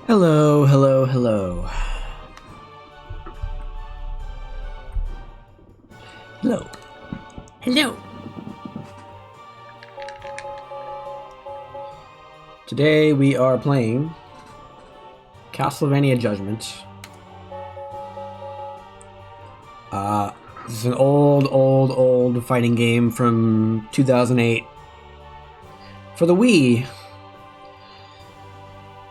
Hello, hello, hello. Hello. Hello. Today we are playing Castlevania Judgment. This is an old fighting game from 2008 for the Wii.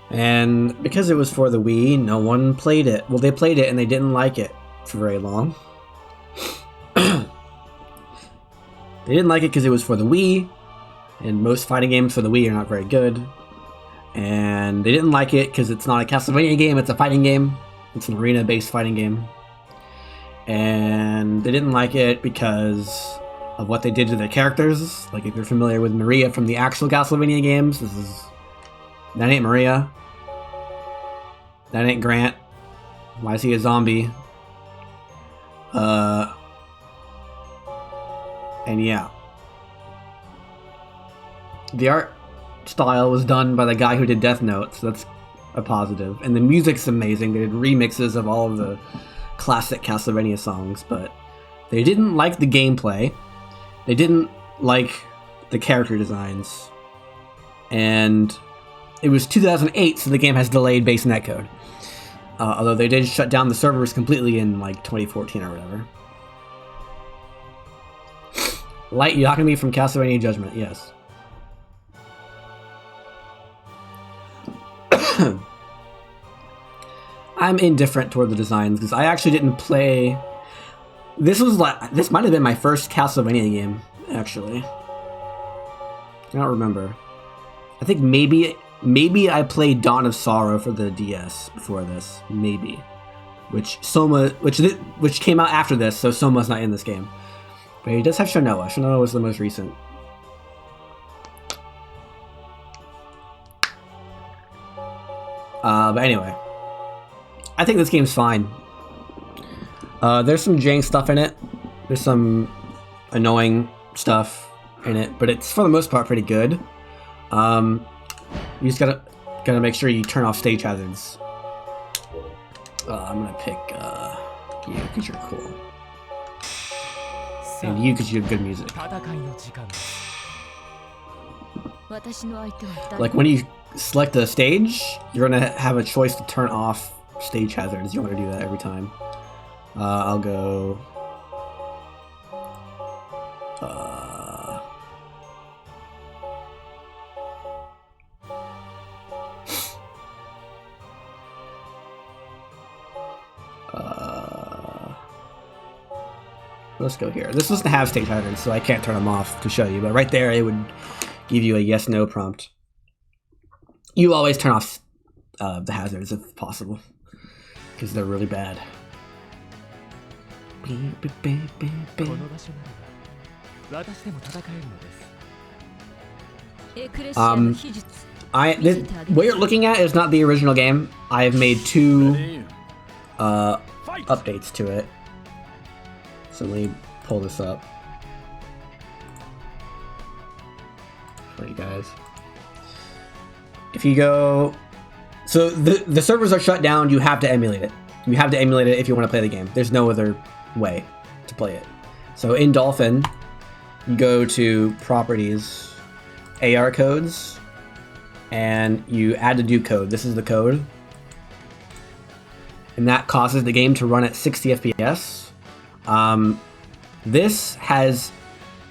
And because it was for the Wii, no one played it. Well, they played it and they didn't like it for very long. They didn't like it because it was for the Wii, and most fighting games for the Wii are not very good. And they didn't like it because it's not a Castlevania game, it's a fighting game. It's an arena-based fighting game. And they didn't like it because of what they did to their characters. Like, if you're familiar with Maria from the actual Castlevania games, that ain't Maria. That ain't Grant. Why is he a zombie? And yeah. The art style was done by the guy who did Death Note, so that's a positive. And the music's amazing. They did remixes of all of the classic Castlevania songs, but they didn't like the gameplay. They didn't like the character designs. And it was 2008, so the game has delayed base netcode. Although they did shut down the servers completely in like 2014 or whatever. Light, you're talking to me from Castlevania Judgment, yes. I'm indifferent toward the designs because I actually didn't play. This might have been my first Castlevania game, actually. I don't remember. I think maybe I played Dawn of Sorrow for the DS before this, maybe. Which came out after this, so Soma's not in this game. But he does have Shanoa. Shanoa was the most recent. But anyway, I think this game's fine. There's some jank stuff in it. There's some annoying stuff in it, but it's for the most part pretty good. You just gotta make sure you turn off stage hazards. I'm gonna pick you because you're cool, and you because you have good music. Like when you select a stage, you're gonna have a choice to turn off stage hazards. You want to do that every time. I'll go. Let's go here. This doesn't have stage hazards, so I can't turn them off to show you. But right there, it would give you a yes/no prompt. You always turn off the hazards if possible, because they're really bad. What you're looking at is not the original game. I have made 2 updates to it. So let me pull this up for you guys. If you go, so the servers are shut down. You have to emulate it. You have to emulate it if you want to play the game. There's no other way to play it. So in Dolphin, you go to Properties, AR Codes, and you add the new code. This is the code, and that causes the game to run at 60 FPS. This has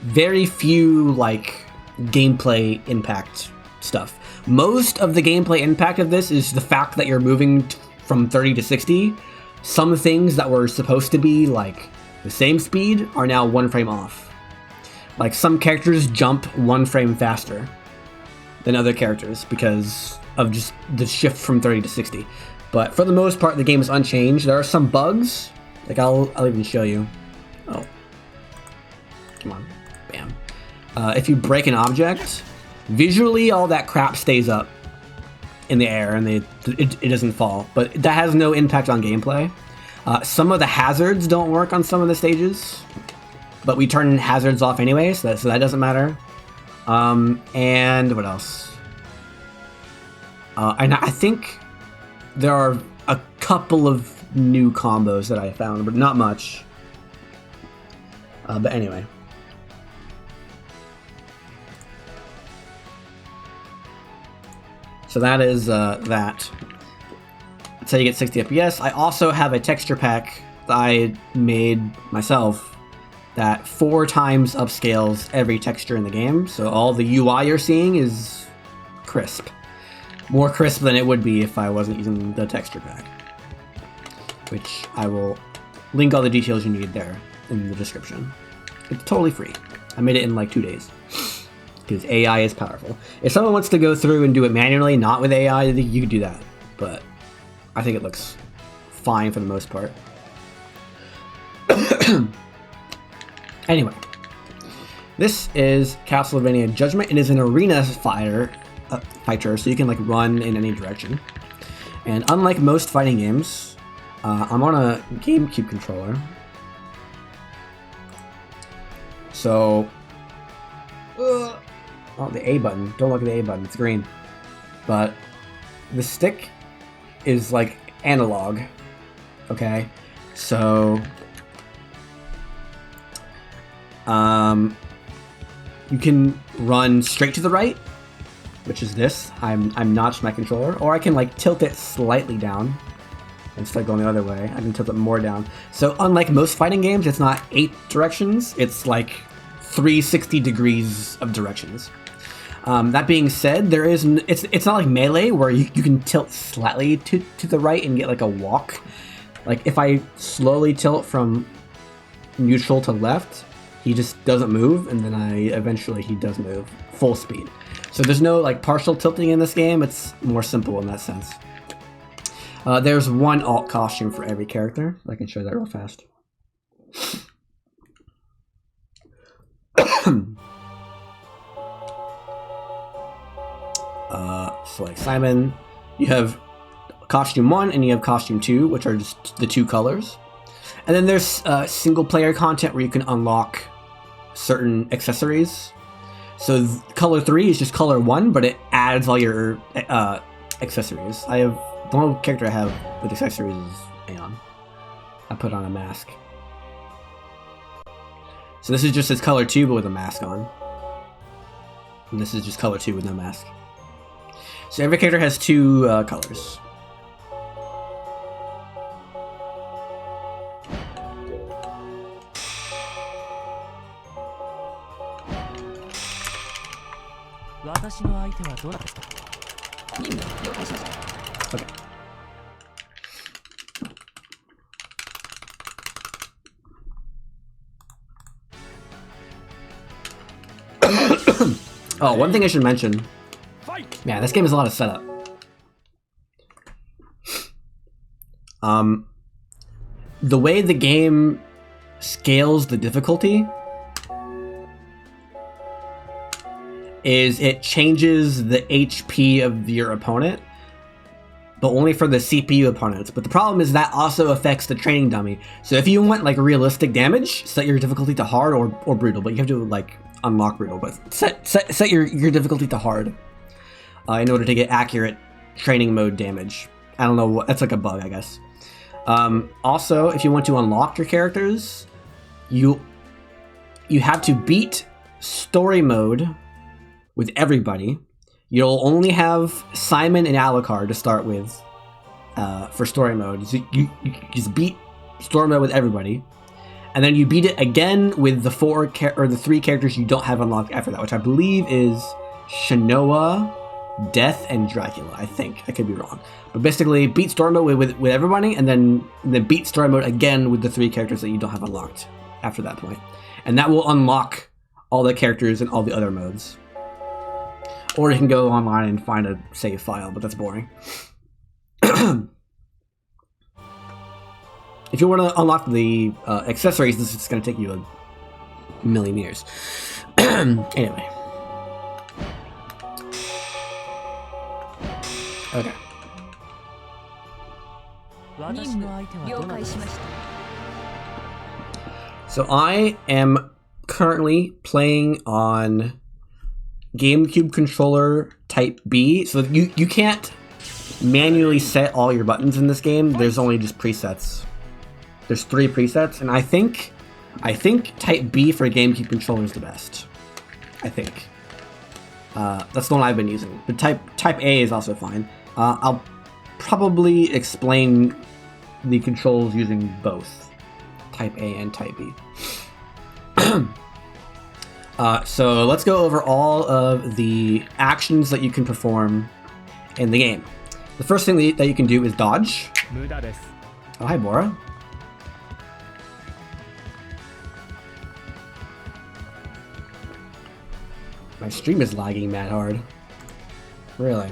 very few gameplay impact stuff. Most of the gameplay impact of this is the fact that you're moving from 30 to 60. Some things that were supposed to be like the same speed are now 1 frame off. Like some characters jump 1 frame faster than other characters because of just the shift from 30 to 60. But for the most part, the game is unchanged. There are some bugs. Like I'll even show you. Oh, come on, bam. If you break an object, visually all that crap stays up in the air and it doesn't fall. But that has no impact on gameplay. Some of the hazards don't work on some of the stages, but we turn hazards off anyway, so that doesn't matter. And what else? And I think there are a couple of new combos that I found, but not much. But anyway. So that is that. That's how you get 60 FPS. I also have a texture pack that I made myself that 4 times upscales every texture in the game. So all the UI you're seeing is crisp. More crisp than it would be if I wasn't using the texture pack. Which I will link all the details you need there in the description. It's totally free. I made it in like 2 days. Because AI is powerful. If someone wants to go through and do it manually, not with AI, you could do that. But I think it looks fine for the most part. Anyway. This is Castlevania Judgment. It is an arena fighter, so you can like run in any direction. And unlike most fighting games, I'm on a GameCube controller. So... oh, the A button. Don't look at the A button. It's green. But the stick is like analog. Okay? So... you can run straight to the right, which is this. I'm notched my controller. Or I can like tilt it slightly down instead of going the other way. I can tilt it more down. So unlike most fighting games, it's not 8 directions. It's like 360 degrees of directions. That being said, there is it's not like Melee where you can tilt slightly to the right and get like a walk. Like if I slowly tilt from neutral to left, he just doesn't move, and then he does move full speed. So there's no like partial tilting in this game. It's more simple in that sense. There's one alt costume for every character. I can show that real fast. So like Simon, you have costume 1 and you have costume 2, which are just the 2 colors. And then there's single player content where you can unlock certain accessories. So color 3 is just color 1, but it adds all your accessories. The only character I have with accessories is Aeon. I put on a mask. So this is just his color 2, but with a mask on. And this is just color 2 with no mask. So every character has 2 colors. Okay. Oh, one thing I should mention. Man, this game has a lot of setup. The way the game scales the difficulty is it changes the HP of your opponent, but only for the CPU opponents. But the problem is that also affects the training dummy. So if you want like realistic damage, set your difficulty to hard or brutal, but you have to like unlock brutal, but set your difficulty to hard in order to get accurate training mode damage. I don't know what, that's like a bug, I guess. Also, if you want to unlock your characters, you have to beat story mode with everybody. You'll only have Simon and Alucard to start with for story mode. So you just beat story mode with everybody, and then you beat it again with the 3 characters you don't have unlocked after that, which I believe is Shanoa, Death, and Dracula. I think I could be wrong, but basically beat story mode with everybody, and then beat story mode again with the 3 characters that you don't have unlocked after that point, and that will unlock all the characters and all the other modes. Or you can go online and find a save file, but that's boring. If you want to unlock the accessories, this is going to take you a million years. Anyway. Okay. So I am currently playing on GameCube controller type B. So you can't manually set all your buttons in this game. There's only just presets. There's 3 presets, and I think Type B for GameCube controller is the best. I think. That's the one I've been using. But Type A is also fine. I'll probably explain the controls using both Type A and Type B. So let's go over all of the actions that you can perform in the game. The first thing that you can do is dodge. Oh, hi, Bora. My stream is lagging mad hard. Really?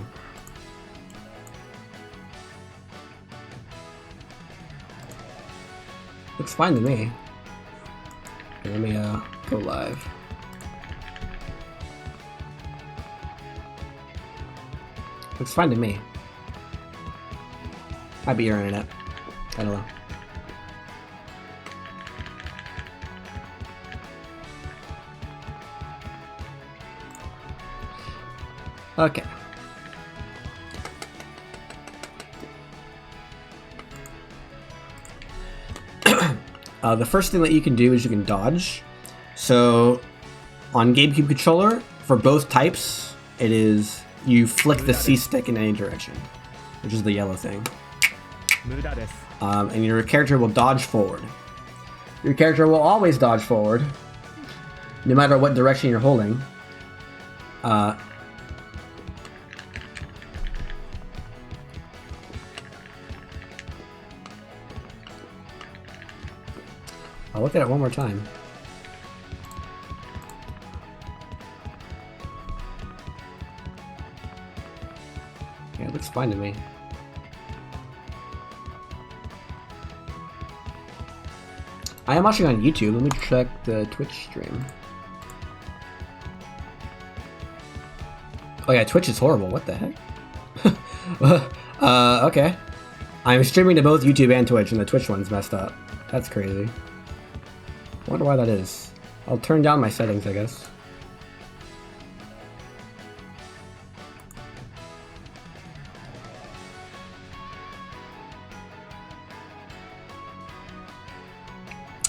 Looks fine to me. Okay, let me go live. Looks fine to me. Might be your internet. I don't know. Okay. The first thing that you can do is you can dodge. So on GameCube controller, for both types, it is you flick the C stick in any direction, which is the yellow thing. And your character will dodge forward. Your character will always dodge forward, no matter what direction you're holding. I'll look at it one more time. Yeah, it looks fine to me. I am watching on YouTube. Let me check the Twitch stream. Oh yeah, Twitch is horrible. What the heck? Okay. I'm streaming to both YouTube and Twitch, and the Twitch one's messed up. That's crazy. Wonder why that is. I'll turn down my settings, I guess.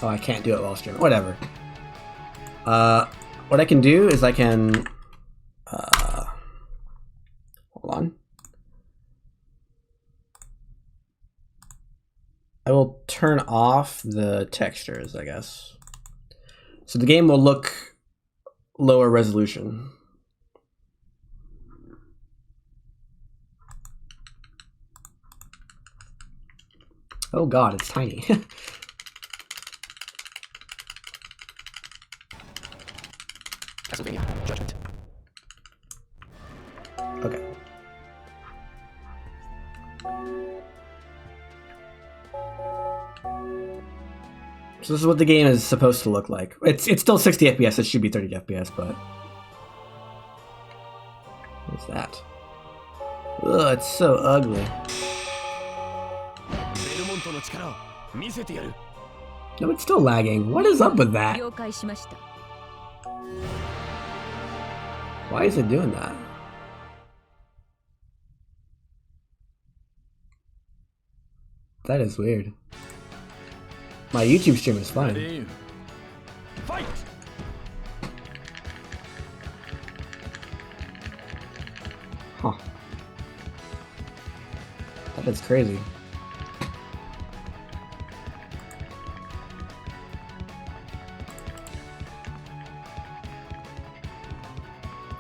Oh, I can't do it while streaming. Whatever. What I can do is I can... hold on. I will turn off the textures, I guess. So the game will look lower resolution. Oh god, it's tiny. Castlevania Judgment. Okay. So this is what the game is supposed to look like. It's still 60 FPS. It should be 30 FPS, but what's that? Ugh, it's so ugly. No, it's still lagging. What is up with that? Why is it doing that? That is weird. My YouTube stream is fine. Fight! Huh. That is crazy.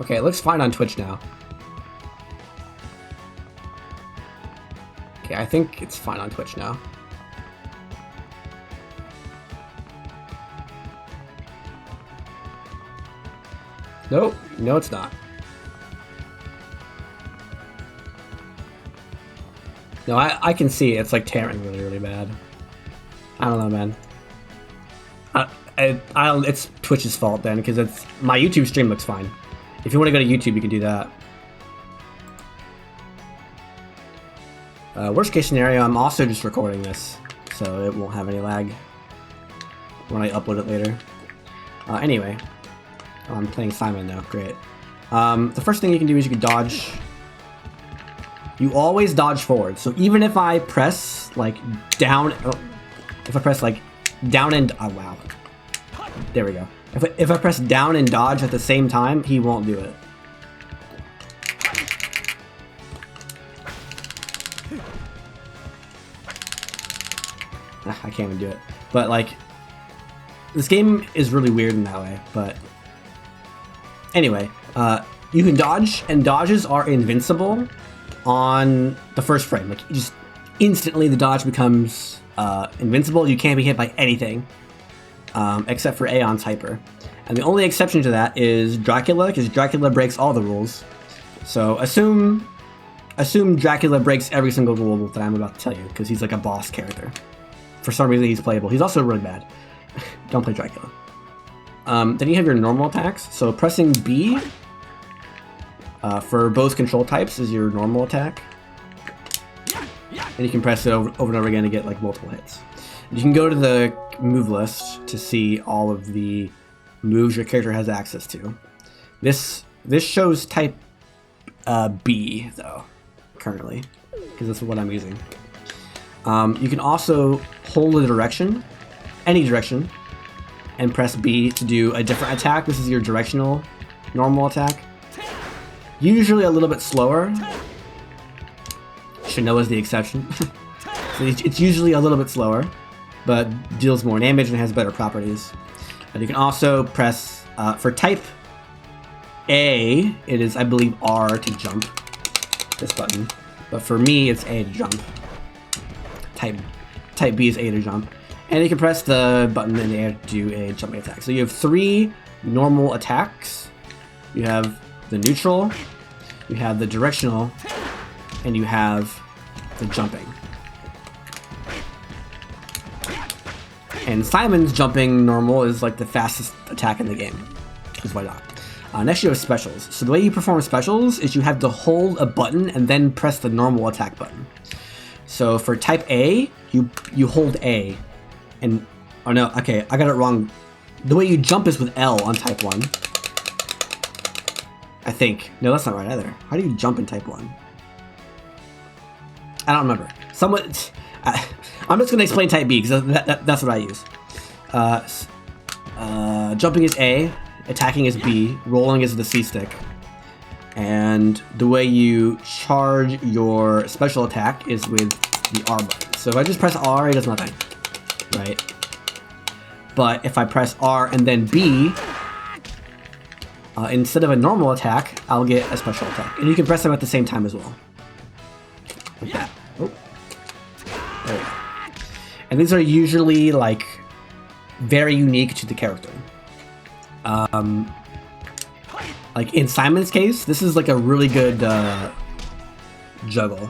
Okay, it looks fine on Twitch now. Okay, I think it's fine on Twitch now. Nope, no it's not. No, I can see it's like tearing really, really bad. I don't know, man. It's Twitch's fault then, because it's my YouTube stream looks fine. If you want to go to YouTube, you can do that. Worst case scenario, I'm also just recording this, so it won't have any lag when I upload it later. Anyway, I'm playing Simon now. Great. The first thing you can do is you can dodge. you always dodge forward. So even if I press like down, if I press like down and oh wow, there we go. If I press down and dodge at the same time, he won't do it. I can't even do it. But like, this game is really weird in that way. But anyway, you can dodge, and dodges are invincible on the first frame. Like, just instantly the dodge becomes invincible. You can't be hit by anything except for Aeon's Hyper. And the only exception to that is Dracula, because Dracula breaks all the rules. So assume Dracula breaks every single rule that I'm about to tell you, because he's like a boss character. For some reason he's playable. He's also really bad. Don't play Dracula. Then you have your normal attacks. So pressing B for both control types is your normal attack. And you can press it over and over again to get like multiple hits. You can go to the move list to see all of the moves your character has access to. This shows type B though, currently, because that's what I'm using. You can also hold a direction, any direction, and press B to do a different attack. This is your directional normal attack. Usually a little bit slower. Shinoa is the exception. So it's usually a little bit slower, but deals more damage and has better properties. And you can also press, for type A, it is, I believe, R to jump, this button. But for me, it's A to jump. Type B is A to jump. And you can press the button in the air to do a jumping attack. So you have 3 normal attacks. You have the neutral, you have the directional, and you have the jumping. And Simon's jumping normal is like the fastest attack in the game, because why not? Next you have specials. So the way you perform specials is you have to hold a button and then press the normal attack button. So for type A, you hold A, and oh no, okay, I got it wrong. The way you jump is with L on type 1. I think. No, that's not right either. How do you jump in type 1? I don't remember. I'm just gonna explain type B because that's what I use. Jumping is A, attacking is B, rolling is the C stick. And the way you charge your special attack is with the R button. So if I just press R, it does nothing, right? But if I press R and then B, instead of a normal attack, I'll get a special attack. And you can press them at the same time as well. Like that. Oh. There we go. And these are usually, like, very unique to the character. Like in Simon's case, this is like a really good juggle.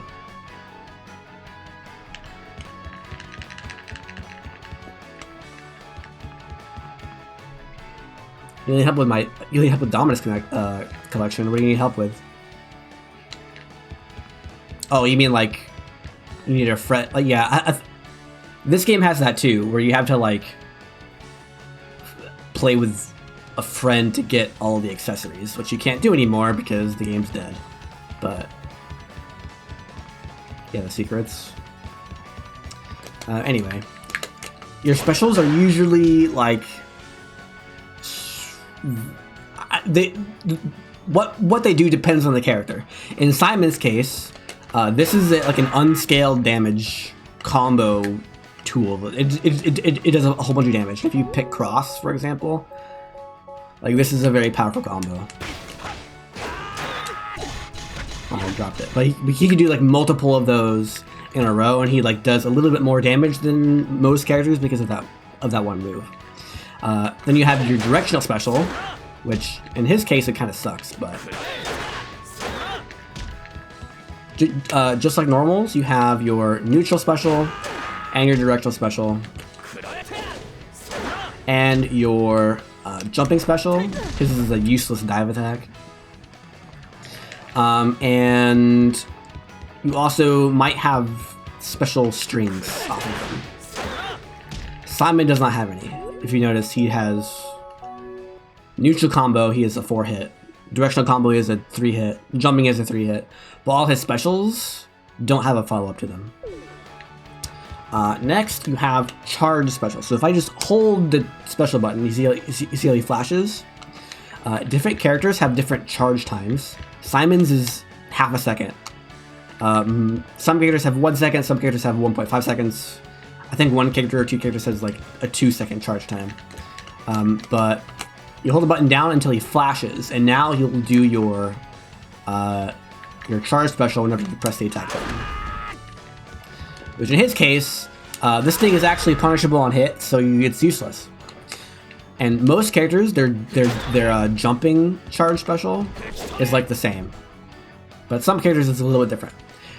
You need help with Dominus collection. What do you need help with? Oh, you mean like you need a friend? Like, yeah, this game has that too, where you have to like play with a friend to get all the accessories, which you can't do anymore because the game's dead. But yeah, the secrets. Anyway, your specials are usually like what they do depends on the character. In Simon's case, this is like an unscaled damage combo tool. It does a whole bunch of damage. If you pick Cross, for example, like this is a very powerful combo. Oh, I dropped it. But he can do like multiple of those in a row, and he like does a little bit more damage than most characters because of that one move. Then you have your directional special, which in his case it kind of sucks, but just like normals, you have your neutral special and your directional special and your jumping special. This is a useless dive attack. And you also might have special strings off of them. Simon does not have any. If you notice, he has neutral combo, he has a 4-hit. Directional combo is a 3-hit. Jumping is a 3-hit. But all his specials don't have a follow-up to them. Next, you have charge special. So if I just hold the special button, you see how he flashes? Different characters have different charge times. Simon's is half a second. Some characters have 1 second, some characters have 1.5 seconds. I think one character or two characters has like a 2-second charge time. But you hold the button down until he flashes, and now you'll do your charge special whenever you press the attack button. Which in his case, this thing is actually punishable on hit, so it's useless. And most characters, their jumping charge special is like the same. But some characters it's a little bit different.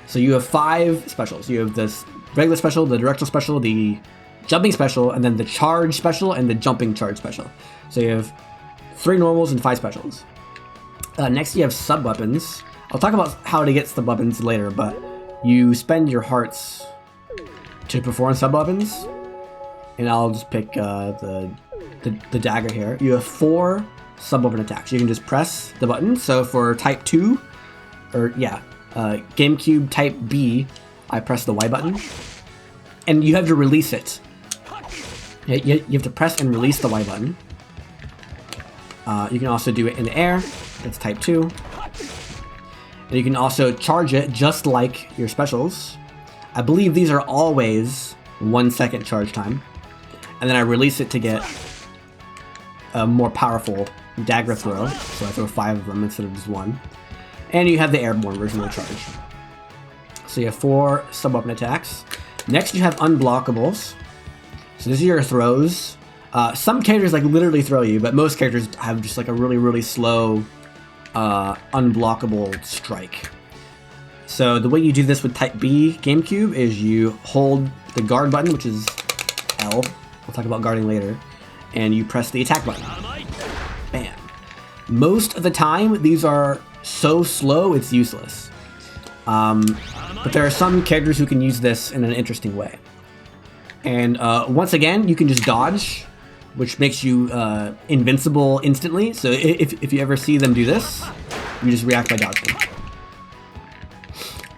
So you have 5 specials. You have this regular special, the directional special, the jumping special, and then the charge special and the jumping charge special. So you have 3 normals and 5 specials. Next you have sub-weapons. I'll talk about how to get sub-weapons later, but you spend your hearts to perform sub-weapons. And I'll just pick the dagger here. You have 4 sub-weapon attacks. You can just press the button. So for type 2, GameCube type B, I press the Y button. And you have to release it. You have to press and release the Y button. You can also do it in the air. That's type 2. And you can also charge it just like your specials. I believe these are always 1 second charge time. And then I release it to get a more powerful dagger throw. So I throw 5 of them instead of just 1. And you have the airborne version of the charge. So you have 4 sub-weapon attacks. Next you have unblockables. So these are your throws. Some characters like literally throw you, but most characters have just like a really, really slow unblockable strike. So the way you do this with type B GameCube is you hold the guard button, which is L. We'll talk about guarding later. And you press the attack button. Bam. Most of the time, these are so slow, it's useless. But there are some characters who can use this in an interesting way. And once again, you can just dodge, which makes you invincible instantly. So if you ever see them do this, you just react by dodging.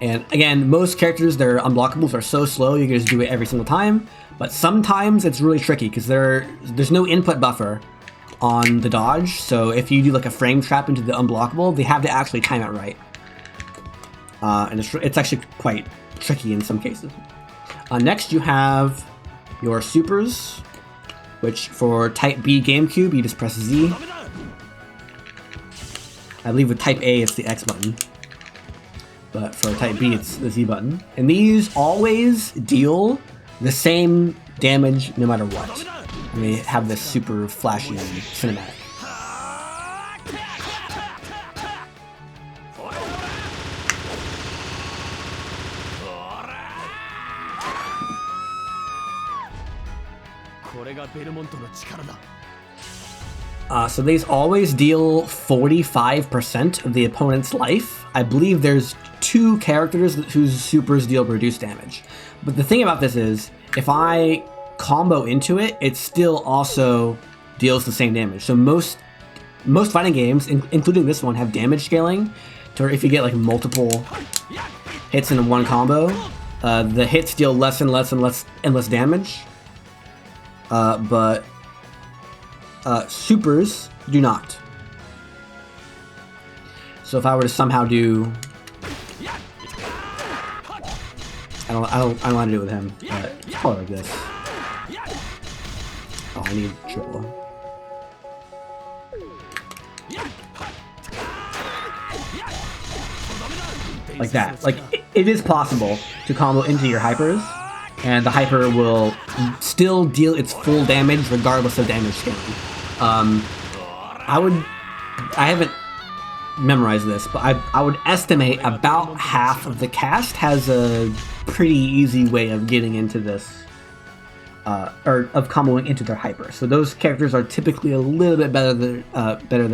And again, most characters, their unblockables are so slow, you can just do it every single time. But sometimes it's really tricky because there's no input buffer on the dodge. So if you do like a frame trap into the unblockable, they have to actually time it right. And it's actually quite tricky in some cases. Next, you have your supers, which for type B GameCube, you just press Z. I believe with type A, it's the X button. But for type B, it's the Z button. And these always deal the same damage no matter what. And they have this super flashy cinematic. So these always deal 45% of the opponent's life. I believe there's 2 characters whose supers deal reduced damage. But the thing about this is, if I combo into it, it still also deals the same damage. So most fighting games, including this one, have damage scaling, to where if you get like multiple hits in one combo, the hits deal less and less and less damage. But supers do not. So if I were to somehow do, I don't want to do it with him, but it's probably like this. Oh, I need triple. Like that. Like it is possible to combo into your hypers, and the hyper will still deal its full damage regardless of damage scaling. I haven't memorized this, but I would estimate about half of the cast has a pretty easy way of getting into this, or of comboing into their hyper. So those characters are typically a little bit better than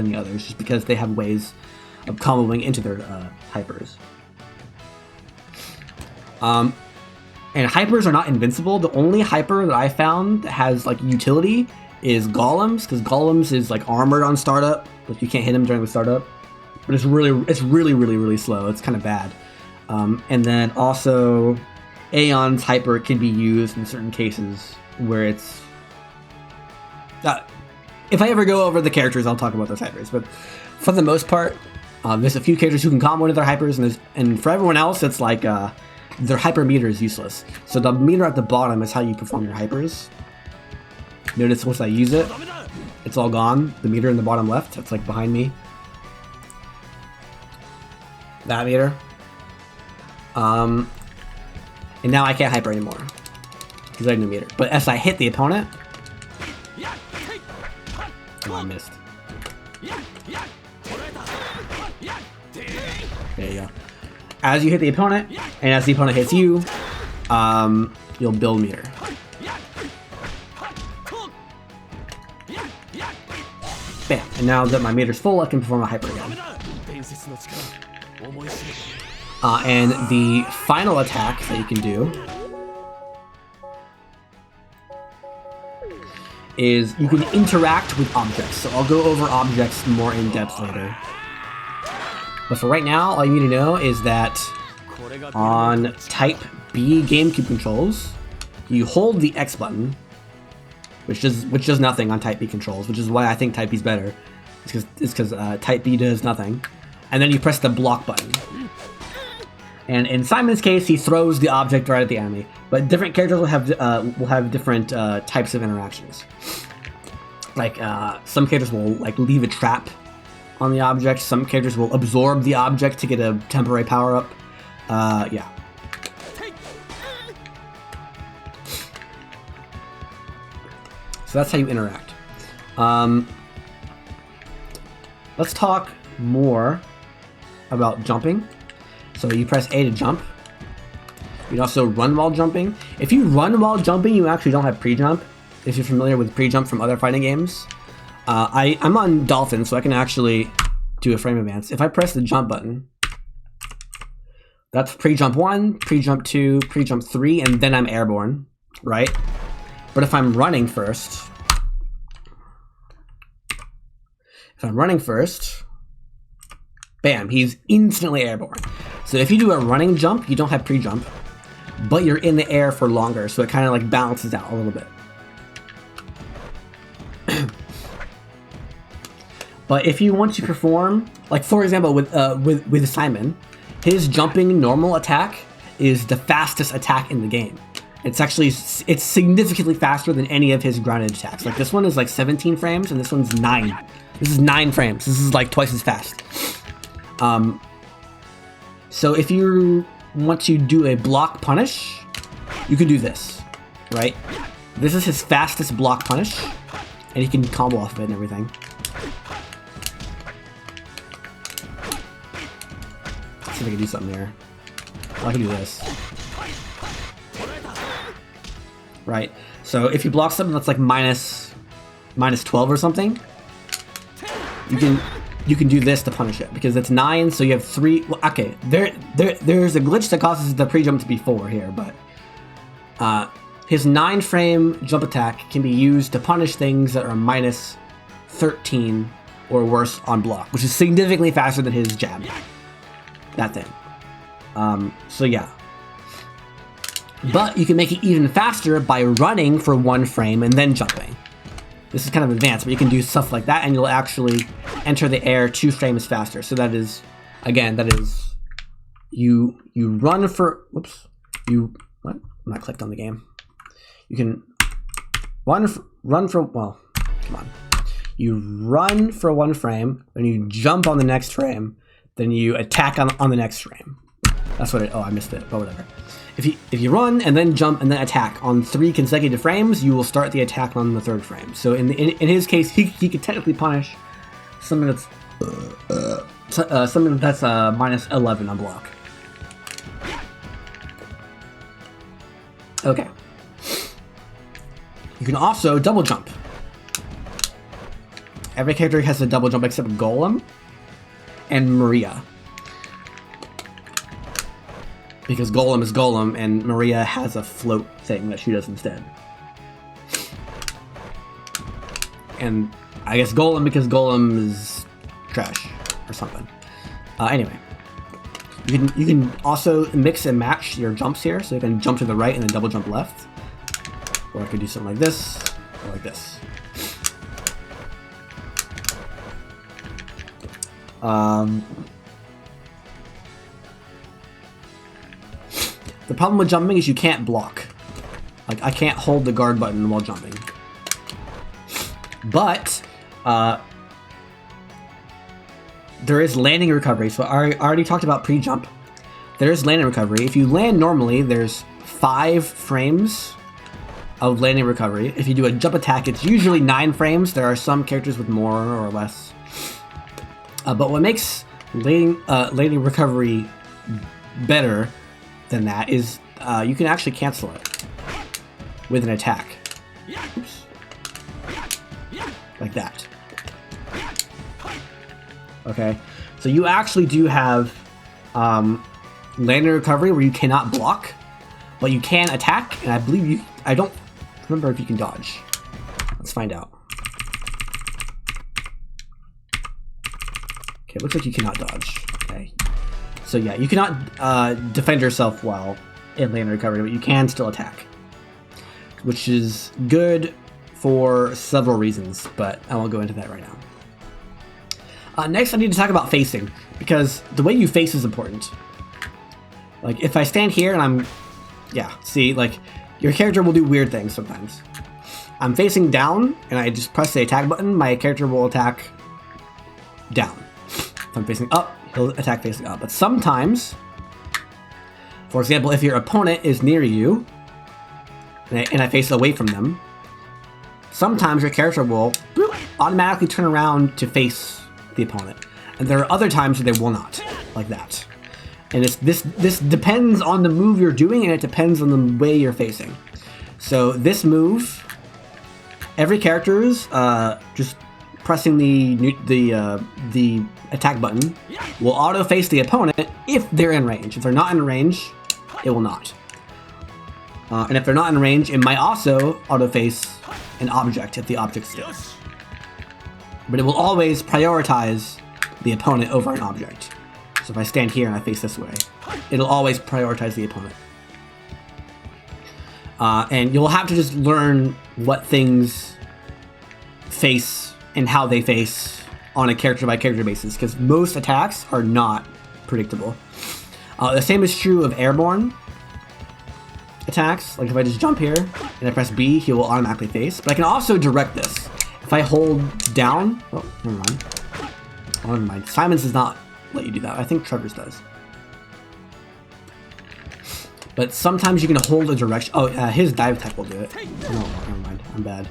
the others, just because they have ways of comboing into their hypers. And hypers are not invincible. The only hyper that I found that has like utility is Golems, because Golems is like armored on startup, but you can't hit him during the startup. but it's really slow. It's kind of bad. And then also, Aeon's hyper can be used in certain cases where it's. If I ever go over the characters, I'll talk about those hypers. But for the most part, there's a few characters who can combo into their hypers, and for everyone else, it's like their hyper meter is useless. So the meter at the bottom is how you perform your hypers. Notice once I use it, it's all gone. The meter in the bottom left, it's like behind me. That meter. And now I can't hyper anymore because I have no meter. But as I hit the opponent, oh, I missed. There you go. As you hit the opponent, and as the opponent hits you, you'll build meter. Bam! And now that my meter's full, I can perform a hyper again. And the final attack that you can do is you can interact with objects. So I'll go over objects more in depth later. But for right now, all you need to know is that on Type B GameCube controls, you hold the X button, which does nothing on Type B controls, which is why I think Type B is better. It's because Type B does nothing, and then you press the block button. And in Simon's case, he throws the object right at the enemy. But different characters will have different types of interactions. Like some characters will like leave a trap on the object. Some characters will absorb the object to get a temporary power up. Yeah. So that's how you interact. Let's talk more about jumping. So you press A to jump. You can also run while jumping. If you run while jumping, you actually don't have pre-jump. If you're familiar with pre-jump from other fighting games. I'm on Dolphin, so I can actually do a frame advance. If I press the jump button, that's pre-jump 1, pre-jump 2, pre-jump 3, and then I'm airborne, right? But if I'm running first, bam, he's instantly airborne. So if you do a running jump, you don't have pre-jump, but you're in the air for longer, so it kind of like balances out a little bit. But if you want to perform, like for example with Simon, his jumping normal attack is the fastest attack in the game. It's significantly faster than any of his grounded attacks. Like this one is like 17 frames and this one's 9. This is 9 frames. This is like twice as fast. So if you want to do a block punish, you can do this, right? This is his fastest block punish, and he can combo off of it and everything. Let's see if I can do something here. Oh, I can do this. Right. So if you block something that's like minus 12 or something, you can do this to punish it because it's 9, so you have 3. Well, okay, there's a glitch that causes the pre-jump to be 4 here, but his 9-frame jump attack can be used to punish things that are minus 13 or worse on block, which is significantly faster than his jab. That thing. So yeah. But you can make it even faster by running for 1 frame and then jumping. This is kind of advanced, but you can do stuff like that and you'll actually enter the air 2 frames faster. So that is, again, you run for, whoops, what? I'm not clicked on the game. You can run for, well, come on. You run for 1 frame, then you jump on the next frame, then you attack on the next frame. That's what oh, I missed it, but whatever. If you run and then jump and then attack on 3 consecutive frames, you will start the attack on the 3rd frame. So in his case, he could technically punish something that's minus 11 on block. Okay. You can also double jump. Every character has a double jump except Golem and Maria. Because Golem is Golem, and Maria has a float thing that she does instead. And I guess Golem because Golem is trash or something. Anyway, you can also mix and match your jumps here, so you can jump to the right and then double jump left, or I could do something like this or like this. The problem with jumping is you can't block. Like, I can't hold the guard button while jumping. But there is landing recovery. So I already talked about pre-jump. There is landing recovery. If you land normally, there's 5 frames of landing recovery. If you do a jump attack, it's usually 9 frames. There are some characters with more or less. But what makes landing recovery better than that is you can actually cancel it with an attack. Oops. Like that. Okay, so you actually do have landing recovery where you cannot block, but you can attack, and I believe I don't remember if you can dodge. Let's find out. Okay, it looks like you cannot dodge. Okay, so yeah, you cannot defend yourself while in landing recovery, but you can still attack, which is good for several reasons, but I won't go into that right now. Next, I need to talk about facing, because the way you face is important. Like, if I stand here and see, like, your character will do weird things sometimes. I'm facing down, and I just press the attack button, my character will attack down. If I'm facing up, he'll attack facing up. But sometimes, for example, if your opponent is near you, and I face away from them, sometimes your character will automatically turn around to face the opponent. And there are other times where they will not, like that. And this depends on the move you're doing, and it depends on the way you're facing. So this move, every character's just pressing the attack button will auto face the opponent if they're in range. If they're not in range, it will not. And if they're not in range, it might also auto face an object if the object's still. But it will always prioritize the opponent over an object. So if I stand here and I face this way, it'll always prioritize the opponent. And you'll have to just learn what things face and how they face on a character-by-character basis, because most attacks are not predictable. The same is true of airborne attacks. Like if I just jump here and I press B, he will automatically face. But I can also direct this. If I hold down... Oh, never mind. Oh, never mind. Simon's does not let you do that. I think Trevor's does. But sometimes you can hold a direction. Oh, his dive attack will do it. Oh, never mind. I'm bad.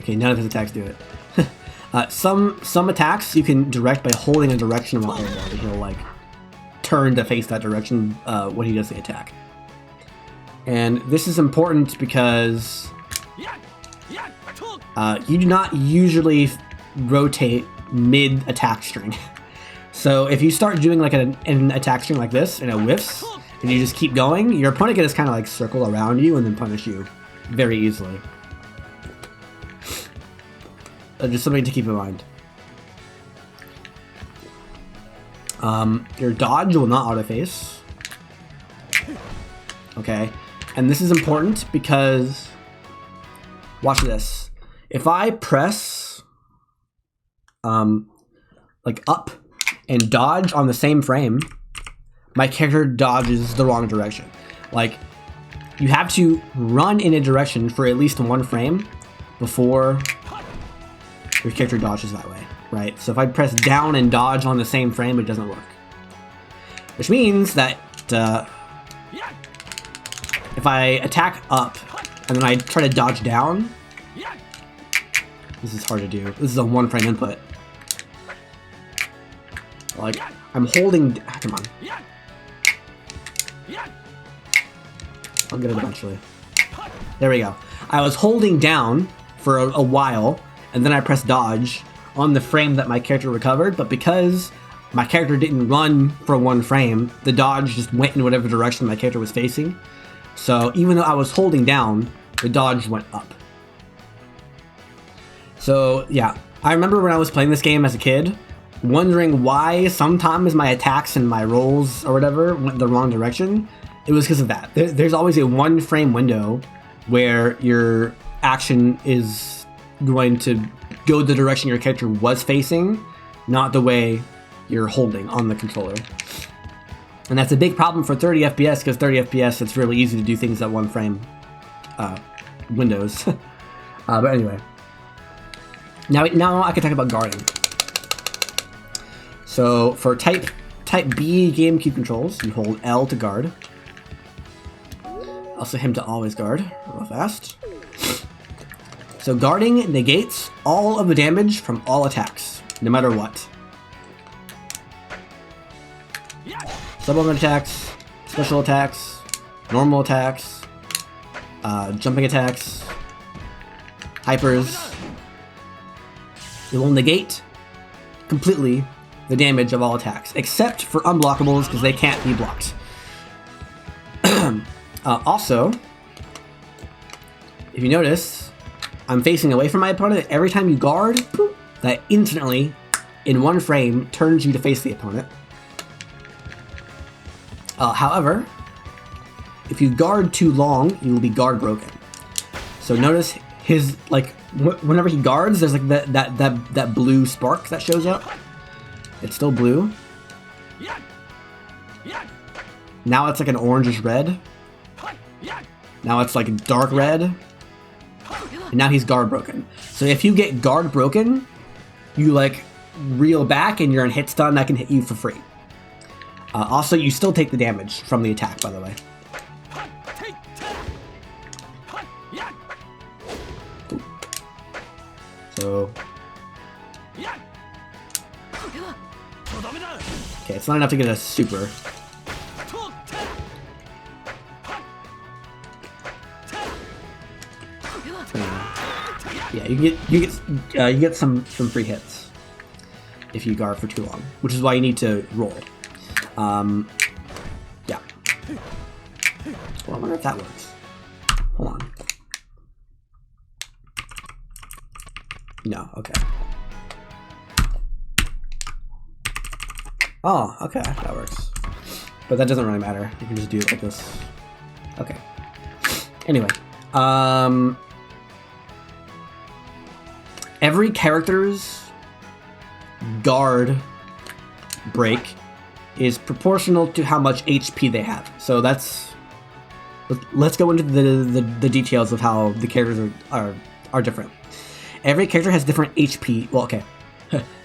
Okay, none of his attacks do it. Some attacks you can direct by holding a direction while airborne. He'll like turn to face that direction when he does the attack. And this is important because you do not usually rotate mid-attack string. So if you start doing like an attack string like this and it whiffs, and you just keep going, your opponent can just kind of like circle around you and then punish you very easily. Just something to keep in mind. Your dodge will not auto-face. Okay. And this is important because, watch this. If I press like up and dodge on the same frame, my character dodges the wrong direction. Like, you have to run in a direction for at least one frame before your character dodges that way, right? So if I press down and dodge on the same frame, it doesn't work. Which means that if I attack up and then I try to dodge down, this is hard to do. This is a one frame input. Like, I'm holding, come on. I'll get it eventually. There we go. I was holding down for a while, and then I pressed dodge on the frame that my character recovered, but because my character didn't run for one frame, the dodge just went in whatever direction my character was facing. So even though I was holding down, the dodge went up. So yeah, I remember when I was playing this game as a kid, wondering why sometimes my attacks and my rolls or whatever went the wrong direction, it was because of that. There's always a 1 frame window where your action is going to go the direction your character was facing, not the way you're holding on the controller. And that's a big problem for 30 FPS, because 30 FPS, it's really easy to do things at 1 frame windows. But anyway. Now I can talk about guarding. So for type B GameCube controls, you hold L to guard. Also him to always guard, real fast. So guarding negates all of the damage from all attacks, no matter what. Supplement attacks, special attacks, normal attacks, jumping attacks, hypers. It will negate completely the damage of all attacks, except for unblockables, because they can't be blocked. Also, if you notice, I'm facing away from my opponent. Every time you guard, boop, that instantly, in 1 frame, turns you to face the opponent. However, if you guard too long, you will be guard broken. So notice his, like, whenever he guards, there's like that blue spark that shows up. It's still blue. Now it's like an orangish red. Now it's like dark red. And now he's guard broken. So if you get guard broken, you like reel back and you're in hit stun that can hit you for free. Also, you still take the damage from the attack, by the way. So... okay, it's not enough to get a super. Yeah, you get some free hits if you guard for too long, which is why you need to roll. Yeah. Well, I wonder if that works. Hold on. No, okay. Oh, okay, that works. But that doesn't really matter. You can just do it like this. Okay. Anyway, every character's guard break is proportional to how much HP they have. So that's... let's go into the details of how the characters are different. Every character has different HP. Well, okay.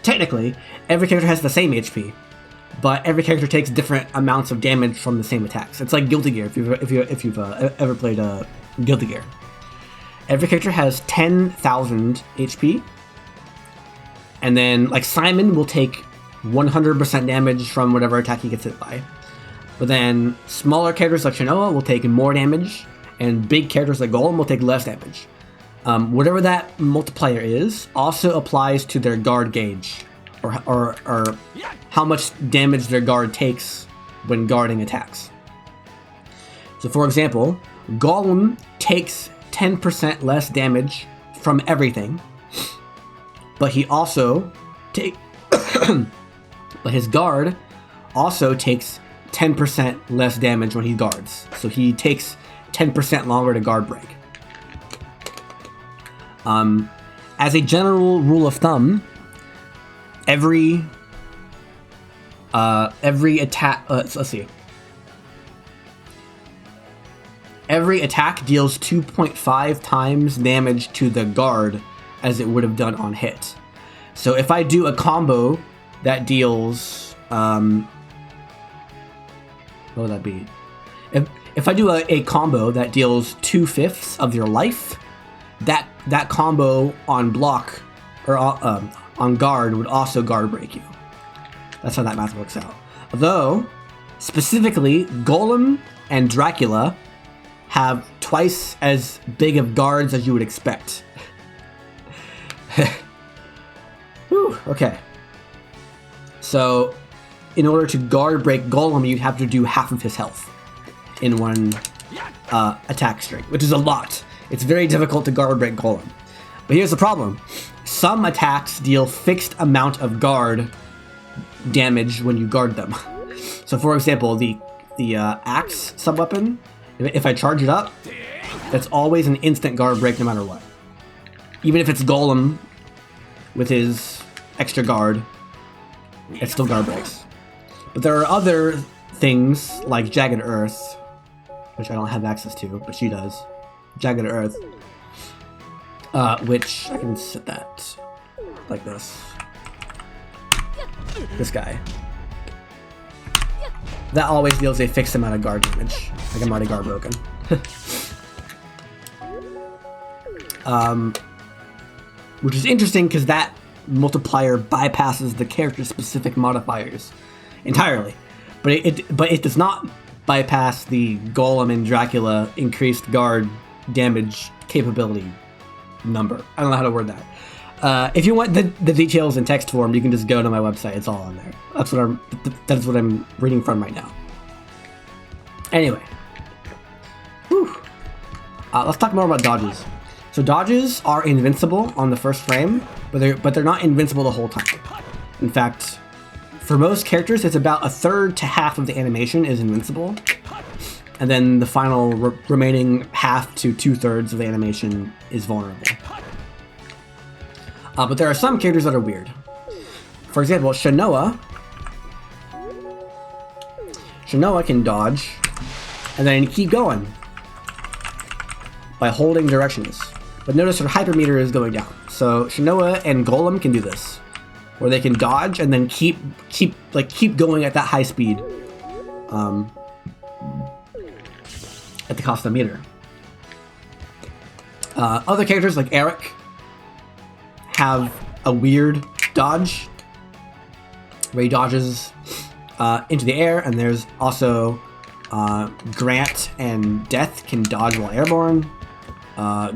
Technically, every character has the same HP, but every character takes different amounts of damage from the same attacks. It's like Guilty Gear, if you've ever played Guilty Gear. Every character has 10,000 HP, and then like Simon will take 100% damage from whatever attack he gets hit by. But then smaller characters like Shinoa will take more damage, and big characters like Golem will take less damage. Whatever that multiplier is also applies to their guard gauge, or how much damage their guard takes when guarding attacks. So for example, Golem takes 10% less damage from everything, but he also but his guard also takes 10% less damage when he guards. So he takes 10% longer to guard break. As a general rule of thumb, every attack, let's see. Every attack deals 2.5 times damage to the guard as it would have done on hit. So if I do a combo that deals, what would that be? If I do a combo that deals 2/5 of your life, that combo on block or on guard would also guard break you. That's how that math works out. Although, specifically, Golem and Dracula have twice as big of guards as you would expect. Whew, okay. So, in order to guard break Golem, you'd have to do half of his health in one attack string, which is a lot. It's very difficult to guard break Golem. But here's the problem. Some attacks deal fixed amount of guard damage when you guard them. So for example, the axe sub-weapon, if I charge it up, that's always an instant guard break no matter what. Even if it's Golem with his extra guard, it still guard breaks. But there are other things like Jagged Earth, which I don't have access to, but she does. Jagged Earth, which I can set that like this. This guy. That always deals a fixed amount of guard damage. Like I'm already guard broken. Which is interesting because that multiplier bypasses the character-specific modifiers entirely. But it does not bypass the Golem and Dracula increased guard damage capability number. I don't know how to word that. If you want the details in text form, you can just go to my website. It's all on there. That's what I'm reading from right now. Anyway, let's talk more about dodges. So dodges are invincible on the first frame, but they're not invincible the whole time. In fact, for most characters, it's about a third to half of the animation is invincible, and then the final remaining half to 2/3 of the animation is vulnerable. But there are some characters that are weird. For example, Shanoa can dodge and then keep going by holding directions. But notice her hypermeter is going down. So Shanoa and Golem can do this, where they can dodge and then keep going at that high speed at the cost of meter. Other characters like Eric have a weird dodge where he dodges into the air, and there's also Grant and Death can dodge while airborne.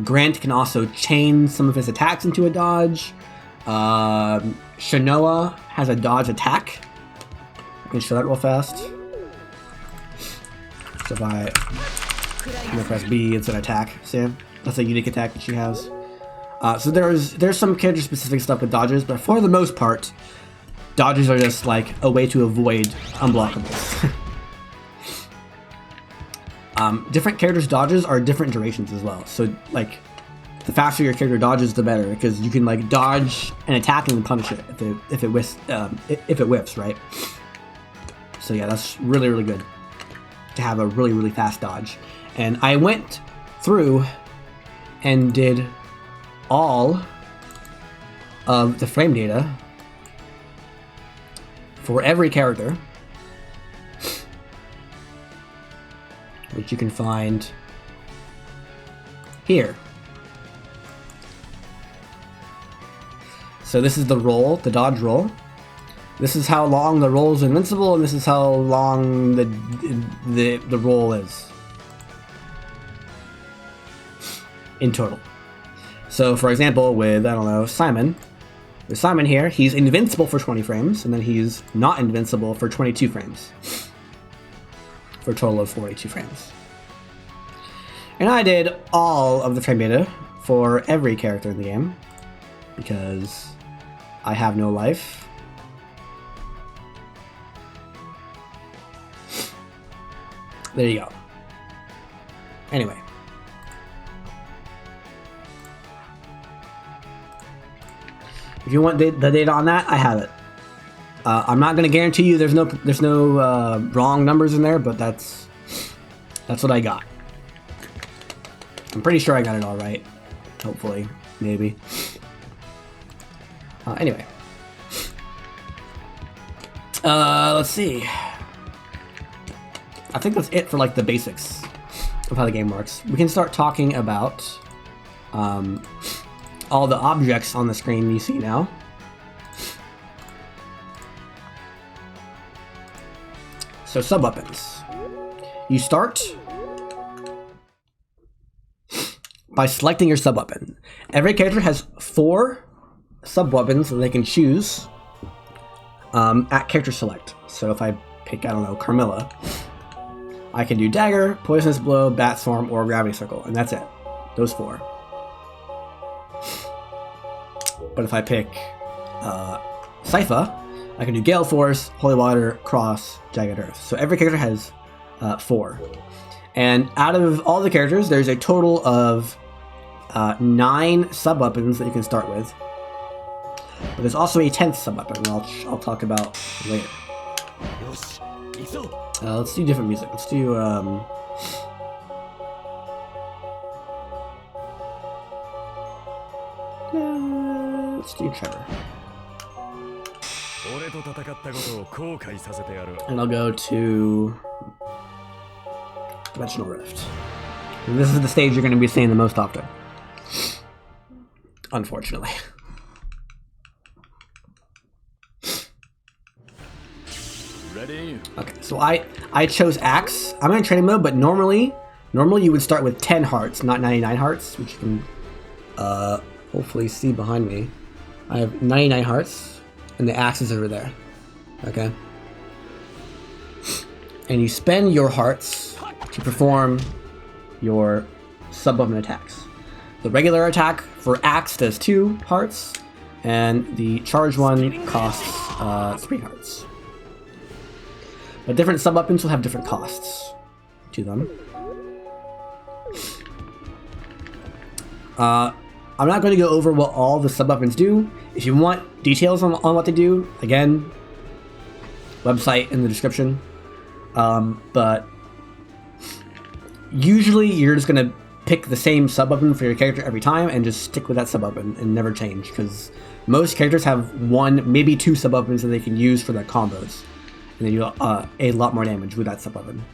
Grant can also chain some of his attacks into a dodge. Shanoa has a dodge attack. I can show that real fast. So if I press B, it's an attack. See? That's a unique attack that she has. So there's some character-specific stuff with dodges, but for the most part, dodges are just like a way to avoid unblockables. Different characters' dodges are different durations as well. So like, the faster your character dodges, the better, because you can like dodge an attack and then punish it if it whiffs, right? So yeah, that's really, really good to have a really, really fast dodge. And I went through and did all of the frame data for every character, which you can find here. So this is the roll, the dodge roll. This is how long the roll is invincible, and this is how long the roll is in total. So for example, with, I don't know, Simon. With Simon here, he's invincible for 20 frames, and then he's not invincible for 22 frames. For a total of 42 frames. And I did all of the frame data for every character in the game, because I have no life. There you go. Anyway. If you want the data on that, I have it. I'm not going to guarantee you there's no wrong numbers in there, but that's what I got. I'm pretty sure I got it all right. Hopefully, maybe. Anyway. Let's see. I think that's it for like the basics of how the game works. We can start talking about all the objects on the screen you see now. So sub-weapons. You start by selecting your sub-weapon. Every character has 4 sub-weapons that they can choose at character select. So if I pick, I don't know, Carmilla, I can do Dagger, Poisonous Blow, Bat Swarm, or Gravity Circle, and that's it. Those 4. But if I pick Sypha, I can do Gale Force, Holy Water, Cross, Jagged Earth. So every character has 4. And out of all the characters, there's a total of 9 sub-weapons that you can start with. But there's also a 10th sub-weapon, I'll talk about later. Let's do different music. Let's do... let's do Trevor. And I'll go to Dimensional Rift. And this is the stage you're going to be seeing the most often. Unfortunately. Ready? Okay, so I chose Axe. I'm in training mode, but normally you would start with 10 hearts, not 99 hearts, which you can hopefully see behind me. I have 99 hearts, and the axe is over there. Okay? And you spend your hearts to perform your sub-weapon attacks. The regular attack for axe does 2 hearts, and the charge one costs 3 hearts. But different sub-weapons will have different costs to them. I'm not going to go over what all the sub-weapons do. If you want details on what they do, again, website in the description. But usually you're just going to pick the same sub-weapon for your character every time and just stick with that sub-weapon and never change, because most characters have 1, maybe 2 sub-weapons that they can use for their combos. And then you do a lot more damage with that sub-weapon.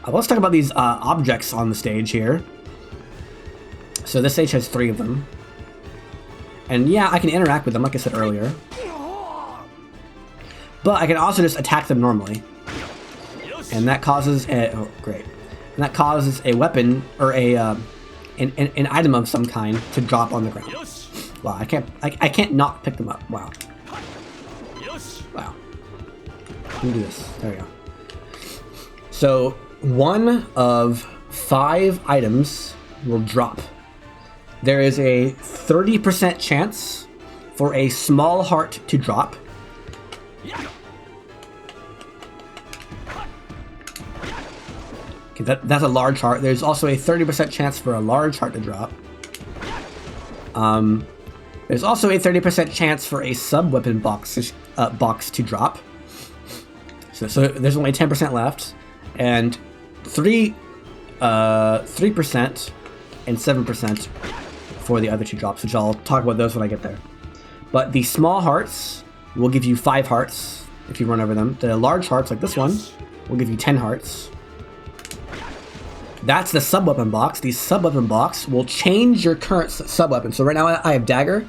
Let's talk about these objects on the stage here. So this stage has 3 of them. And yeah, I can interact with them, like I said earlier. But I can also just attack them normally. And that causes a... oh, great. And that causes a weapon, or an item of some kind, to drop on the ground. Wow, I can't not pick them up. Wow. Wow. Let me do this. There we go. So, 1 of 5 items will drop. There is a 30% chance for a small heart to drop. Okay, that's a large heart. There's also a 30% chance for a large heart to drop. There's also a 30% chance for a sub-weapon box to drop. So there's only 10% left, and 3% and 7% for the other 2 drops, which I'll talk about those when I get there. But the small hearts will give you 5 hearts if you run over them. The large hearts, like this one, will give you 10 hearts. That's the sub-weapon box. The sub-weapon box will change your current sub-weapon. So right now I have Dagger.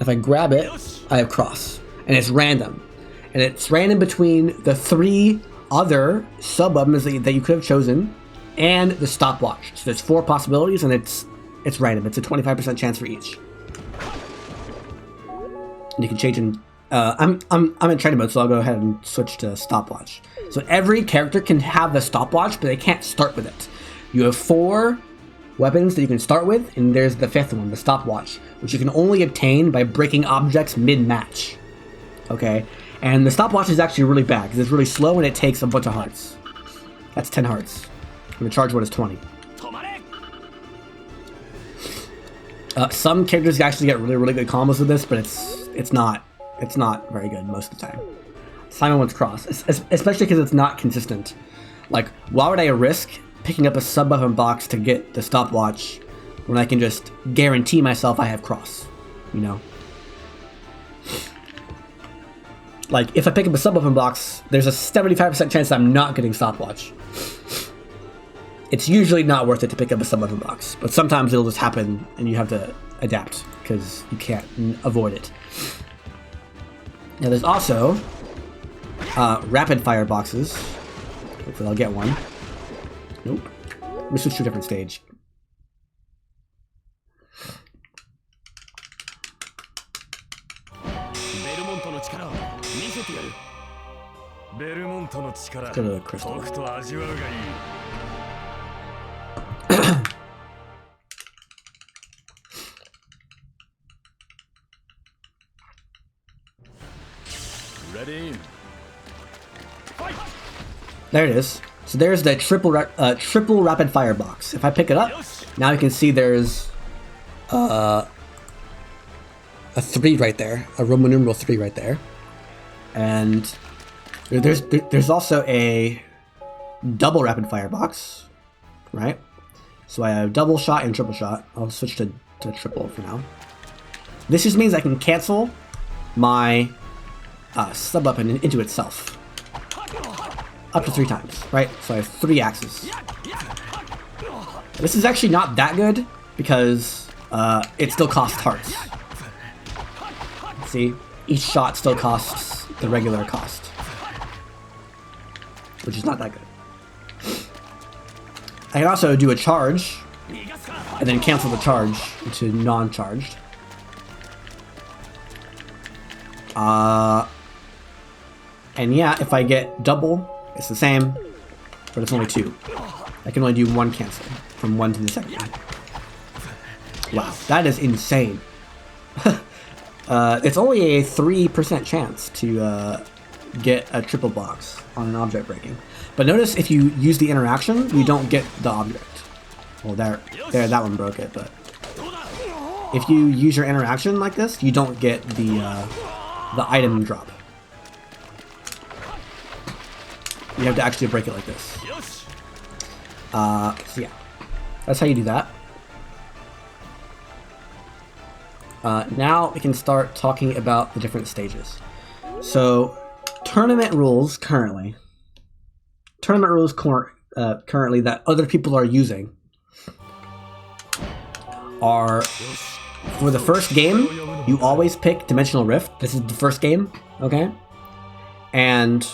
If I grab it, I have Cross. And it's random. And it's random between the 3 other sub-weapons that you could have chosen and the stopwatch. So there's 4 possibilities, and it's random. It's a 25% chance for each. And you can change in... I'm in training mode, so I'll go ahead and switch to stopwatch. So every character can have the stopwatch, but they can't start with it. You have 4 weapons that you can start with, and there's the 5th one, the stopwatch, which you can only obtain by breaking objects mid-match. Okay? And the stopwatch is actually really bad, because it's really slow and it takes a bunch of hearts. That's 10 hearts. And the charge one is 20. Some characters actually get really, really good combos with this, but it's not very good most of the time. Simon wants Cross, especially because it's not consistent. Like, why would I risk picking up a sub-weapon box to get the stopwatch when I can just guarantee myself I have Cross, you know? Like, if I pick up a sub-weapon box, there's a 75% chance I'm not getting stopwatch. It's usually not worth it to pick up a sub-weapon box, but sometimes it'll just happen and you have to adapt because you can't avoid it. Now there's also rapid fire boxes. Hopefully I'll get one. Nope. Let me switch to a different stage. Let's go to the crystal. Ready? Fight! There it is. So there's the triple rapid fire box. If I pick it up, now you can see there's a 3 right there, a Roman numeral 3 right there, and there's also a double rapid fire box, right? So I have double shot and triple shot. I'll switch to triple for now. This just means I can cancel my sub weapon into itself. Up to 3 times, right? So I have 3 axes. This is actually not that good because it still costs hearts. See? Each shot still costs the regular cost, which is not that good. I can also do a charge and then cancel the charge into non-charged. And yeah, if I get double, it's the same, but it's only 2. I can only do 1 cancel from 1 to the second one. Wow, that is insane. It's only a 3% chance to get a triple box on an object breaking. But notice if you use the interaction, you don't get the object. Well, there, that one broke it, but if you use your interaction like this, you don't get the item drop. You have to actually break it like this. So yeah, that's how you do that. Now we can start talking about the different stages. So, tournament rules currently that other people are using are, for the first game, you always pick Dimensional Rift. This is the first game, okay? And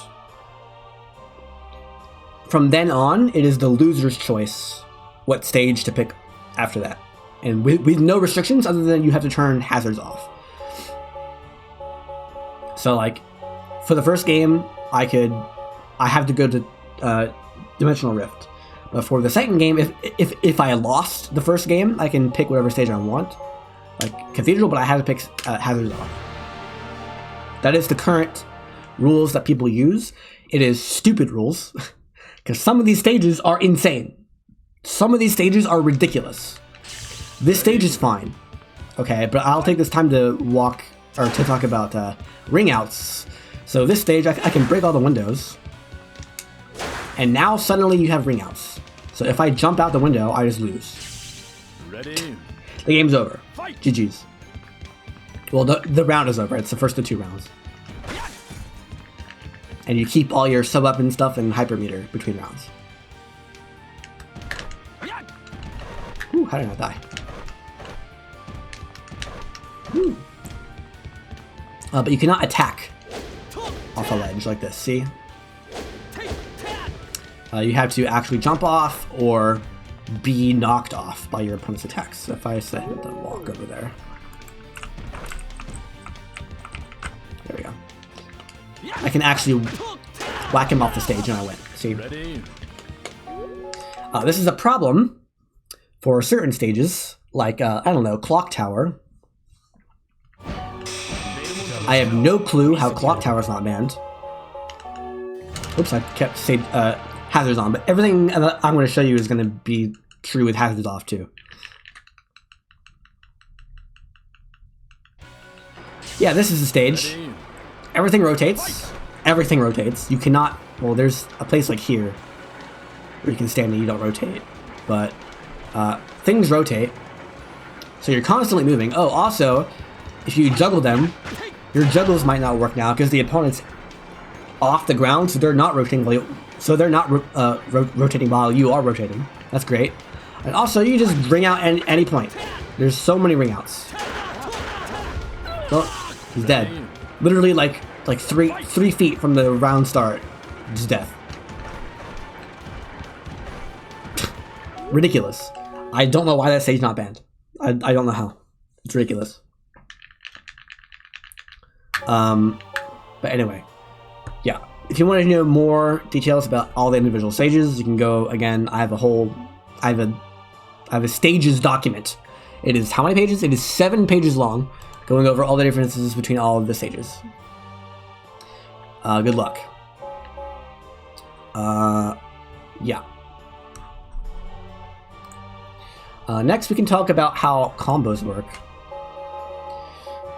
from then on, it is the loser's choice what stage to pick after that. And with no restrictions other than you have to turn hazards off. So like, for the first game, I have to go to Dimensional Rift. But for the second game, if I lost the first game, I can pick whatever stage I want. Like Cathedral, but I have to pick hazards off. That is the current rules that people use. It is stupid rules. Because some of these stages are insane. Some of these stages are ridiculous. This stage is fine, okay, but I'll take this time to talk about ring outs. So this stage, I can break all the windows, and now suddenly you have ring outs. So if I jump out the window, I just lose. Ready? The game's over. GG's. Well, the round is over. It's the first of 2 rounds. And you keep all your sub-weapon stuff and hypermeter between rounds. Ooh, how did I not die? Ooh. But you cannot attack off a ledge like this, see? You have to actually jump off or be knocked off by your opponent's attacks. So if I set the walk over there. There we go. I can actually whack him off the stage and I win. See? This is a problem for certain stages, like, I don't know, Clock Tower. I have no clue how Clock Tower is not banned. Oops, I kept saying hazards on, but everything that I'm going to show you is going to be true with hazards off too. Yeah, this is the stage. Everything rotates. Everything rotates. You cannot... Well, there's a place like here where you can stand and you don't rotate. But things rotate. So you're constantly moving. Oh, also, if you juggle them, your juggles might not work now because the opponent's off the ground, so they're not rotating. Rotating while you are rotating. That's great. And also, you just ring out at any point. There's so many ring outs. Oh, he's dead. Literally, like 3 feet from the round start, just death. Ridiculous. I don't know why that stage's not banned. I don't know how. It's ridiculous. But anyway, yeah. If you want to know more details about all the individual stages, you can go again. I have a stages document. It is how many pages? It is 7 pages long, going over all the differences between all of the stages. Good luck. Yeah. Next, we can talk about how combos work.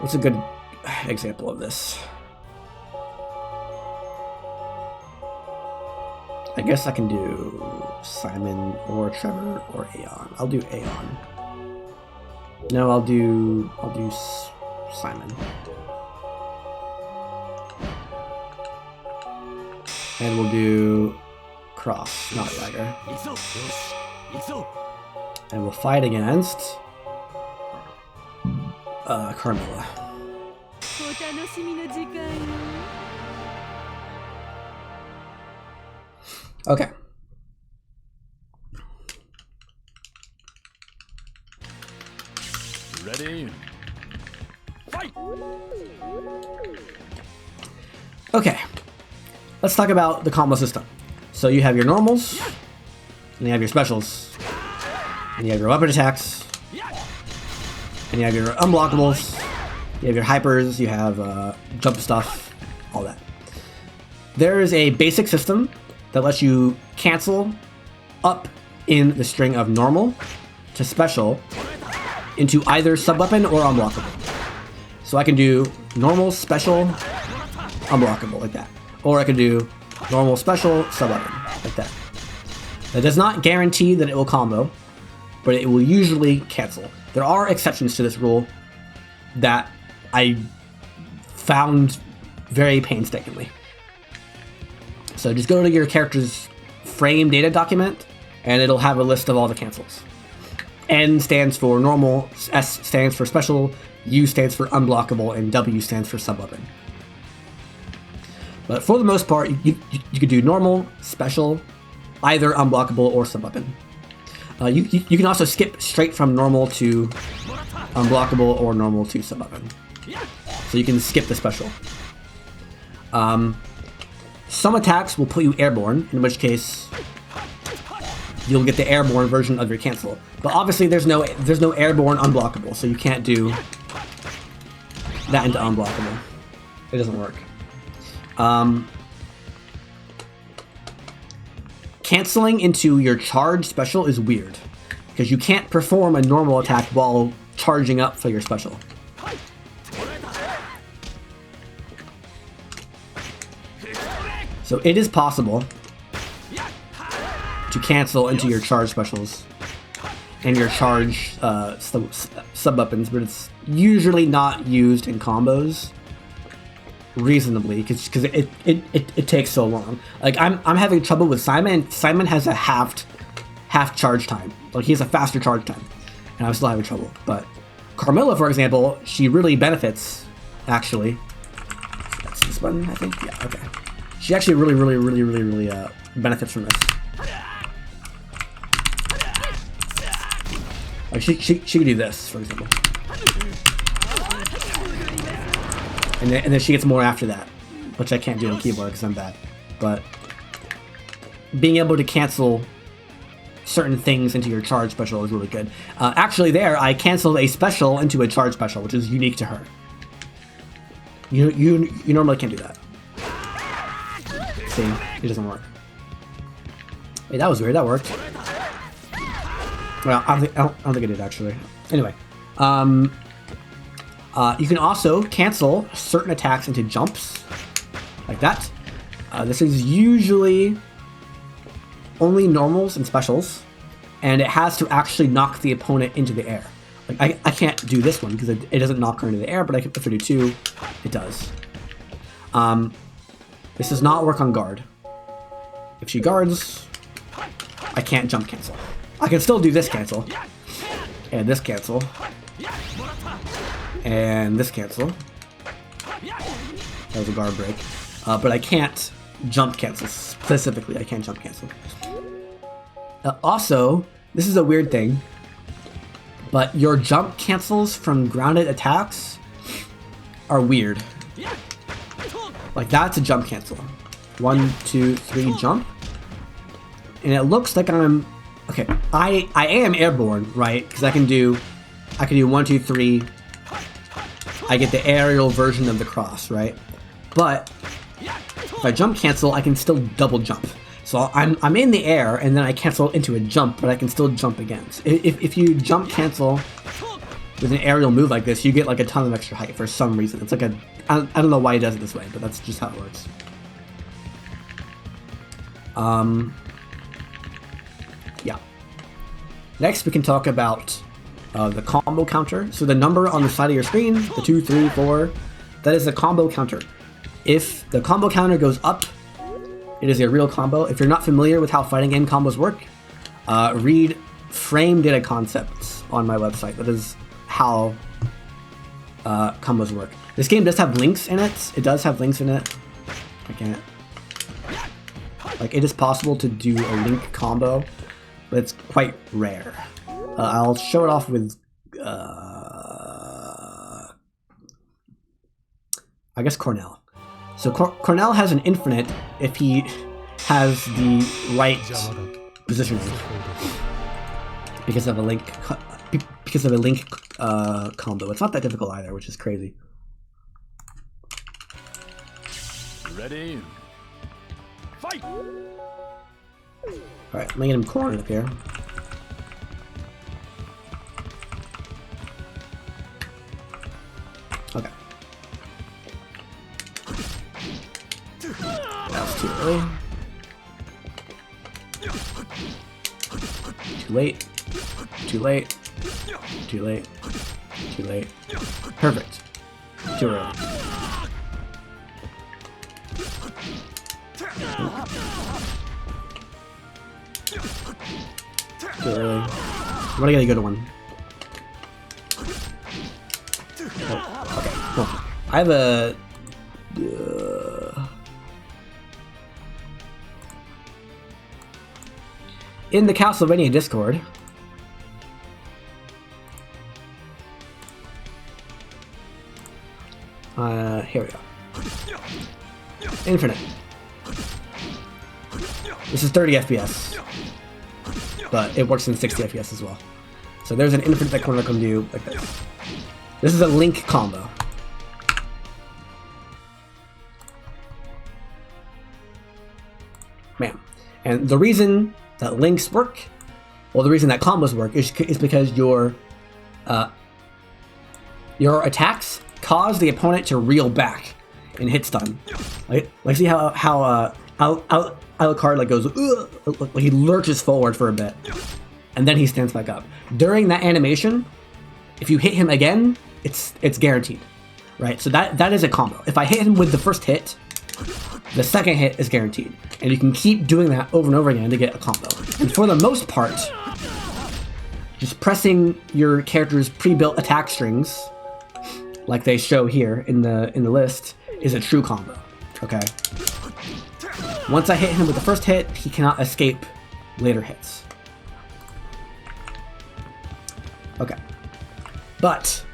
What's a good example of this? I guess I can do Simon or Trevor or Aeon. I'll do Aeon. No, I'll do Simon. And we'll do Cross, not Dagger. And we'll fight against Carmilla. Okay. Ready? Fight! Okay. Let's talk about the combo system. So you have your normals, and you have your specials, and you have your weapon attacks, and you have your unblockables, you have your hypers, you have jump stuff, all that. There is a basic system that lets you cancel up in the string of normal to special into either sub-weapon or unblockable. So I can do normal, special, unblockable, like that. Or I could do normal, special, sub-weapon, like that. That does not guarantee that it will combo, but it will usually cancel. There are exceptions to this rule that I found very painstakingly. So just go to your character's frame data document, and it'll have a list of all the cancels. N stands for normal, S stands for special, U stands for unblockable, and W stands for sub-weapon. But for the most part, you could do normal, special, either unblockable or sub-weapon. You can also skip straight from normal to unblockable or normal to sub-weapon. So you can skip the special. Some attacks will put you airborne, in which case you'll get the airborne version of your cancel. But obviously there's no airborne unblockable, so you can't do that into unblockable. It doesn't work. Canceling into your charge special is weird, because you can't perform a normal attack while charging up for your special. So it is possible to cancel into your charge specials and your charge sub-weapons, but it's usually not used in combos reasonably because it takes so long. Like I'm having trouble with Simon. Simon has a half charge time. Like he has a faster charge time, and I'm still having trouble. But Carmilla, for example, she really benefits. Actually, that's this button, I think. Yeah. Okay. She actually really benefits from this. Like she could do this, for example. And then she gets more after that, which I can't do on keyboard because I'm bad. But being able to cancel certain things into your charge special is really good. Actually, there I canceled a special into a charge special, which is unique to her. You normally can't do that. See, it doesn't work. Hey, that was weird. That worked. Well, I don't think it did actually. Anyway, you can also cancel certain attacks into jumps, like that. This is usually only normals and specials, and it has to actually knock the opponent into the air. Like I can't do this one because it doesn't knock her into the air, but if I do two, it does. This does not work on guard. If she guards, I can't jump cancel. I can still do this cancel, and this cancel, and this cancel. That was a guard break. But I can't jump cancel specifically. I can't jump cancel. Also, this is a weird thing, but your jump cancels from grounded attacks are weird. Like that's a jump cancel. 1, 2, 3, jump. And it looks like I'm okay. I am airborne, right? Because I can do 1, 2, 3. I get the aerial version of the cross, right? But I jump cancel, I can still double jump. So I'm in the air, and then I cancel into a jump, but I can still jump again. So if you jump cancel with an aerial move like this, you get like a ton of extra height for some reason. It's like I don't know why he does it this way, but that's just how it works. Yeah. Next, we can talk about the combo counter. So the number on the side of your screen, the 2, 3, 4, that is the combo counter. If the combo counter goes up, it is a real combo. If you're not familiar with how fighting game combos work, read Frame Data Concepts on my website. That is how combos work. This game does have links in it. It does have links in it. I can't. Like, it is possible to do a link combo, but it's quite rare. I'll show it off with, I guess, Cornell. So Cornell has an infinite if he has the right positioning because of a link combo. It's not that difficult either, which is crazy. Ready? Fight! All right, I'm gonna get him cornered up here. Okay. That's too early. Too late. Too late. Too late. Too late. Perfect. Too early. Too early. I'm gonna get a good one. Oh, okay, cool. I have a... in the Castlevania Discord, here we go. Infinite. This is 30 FPS, but it works in 60 FPS as well. So there's an infinite that Corner can do like this. This is a link combo. Man. And the reason that links work, well, the reason that combos work is because your attacks cause the opponent to reel back and hit stun. Like see how Alucard like goes, like he lurches forward for a bit, and then he stands back up. During that animation, if you hit him again, it's guaranteed, right? So that is a combo. If I hit him with the first hit, the second hit is guaranteed, and you can keep doing that over and over again to get a combo. And for the most part, just pressing your character's pre-built attack strings, like they show here in the list, is a true combo. Okay. Once I hit him with the first hit, he cannot escape later hits. Okay. But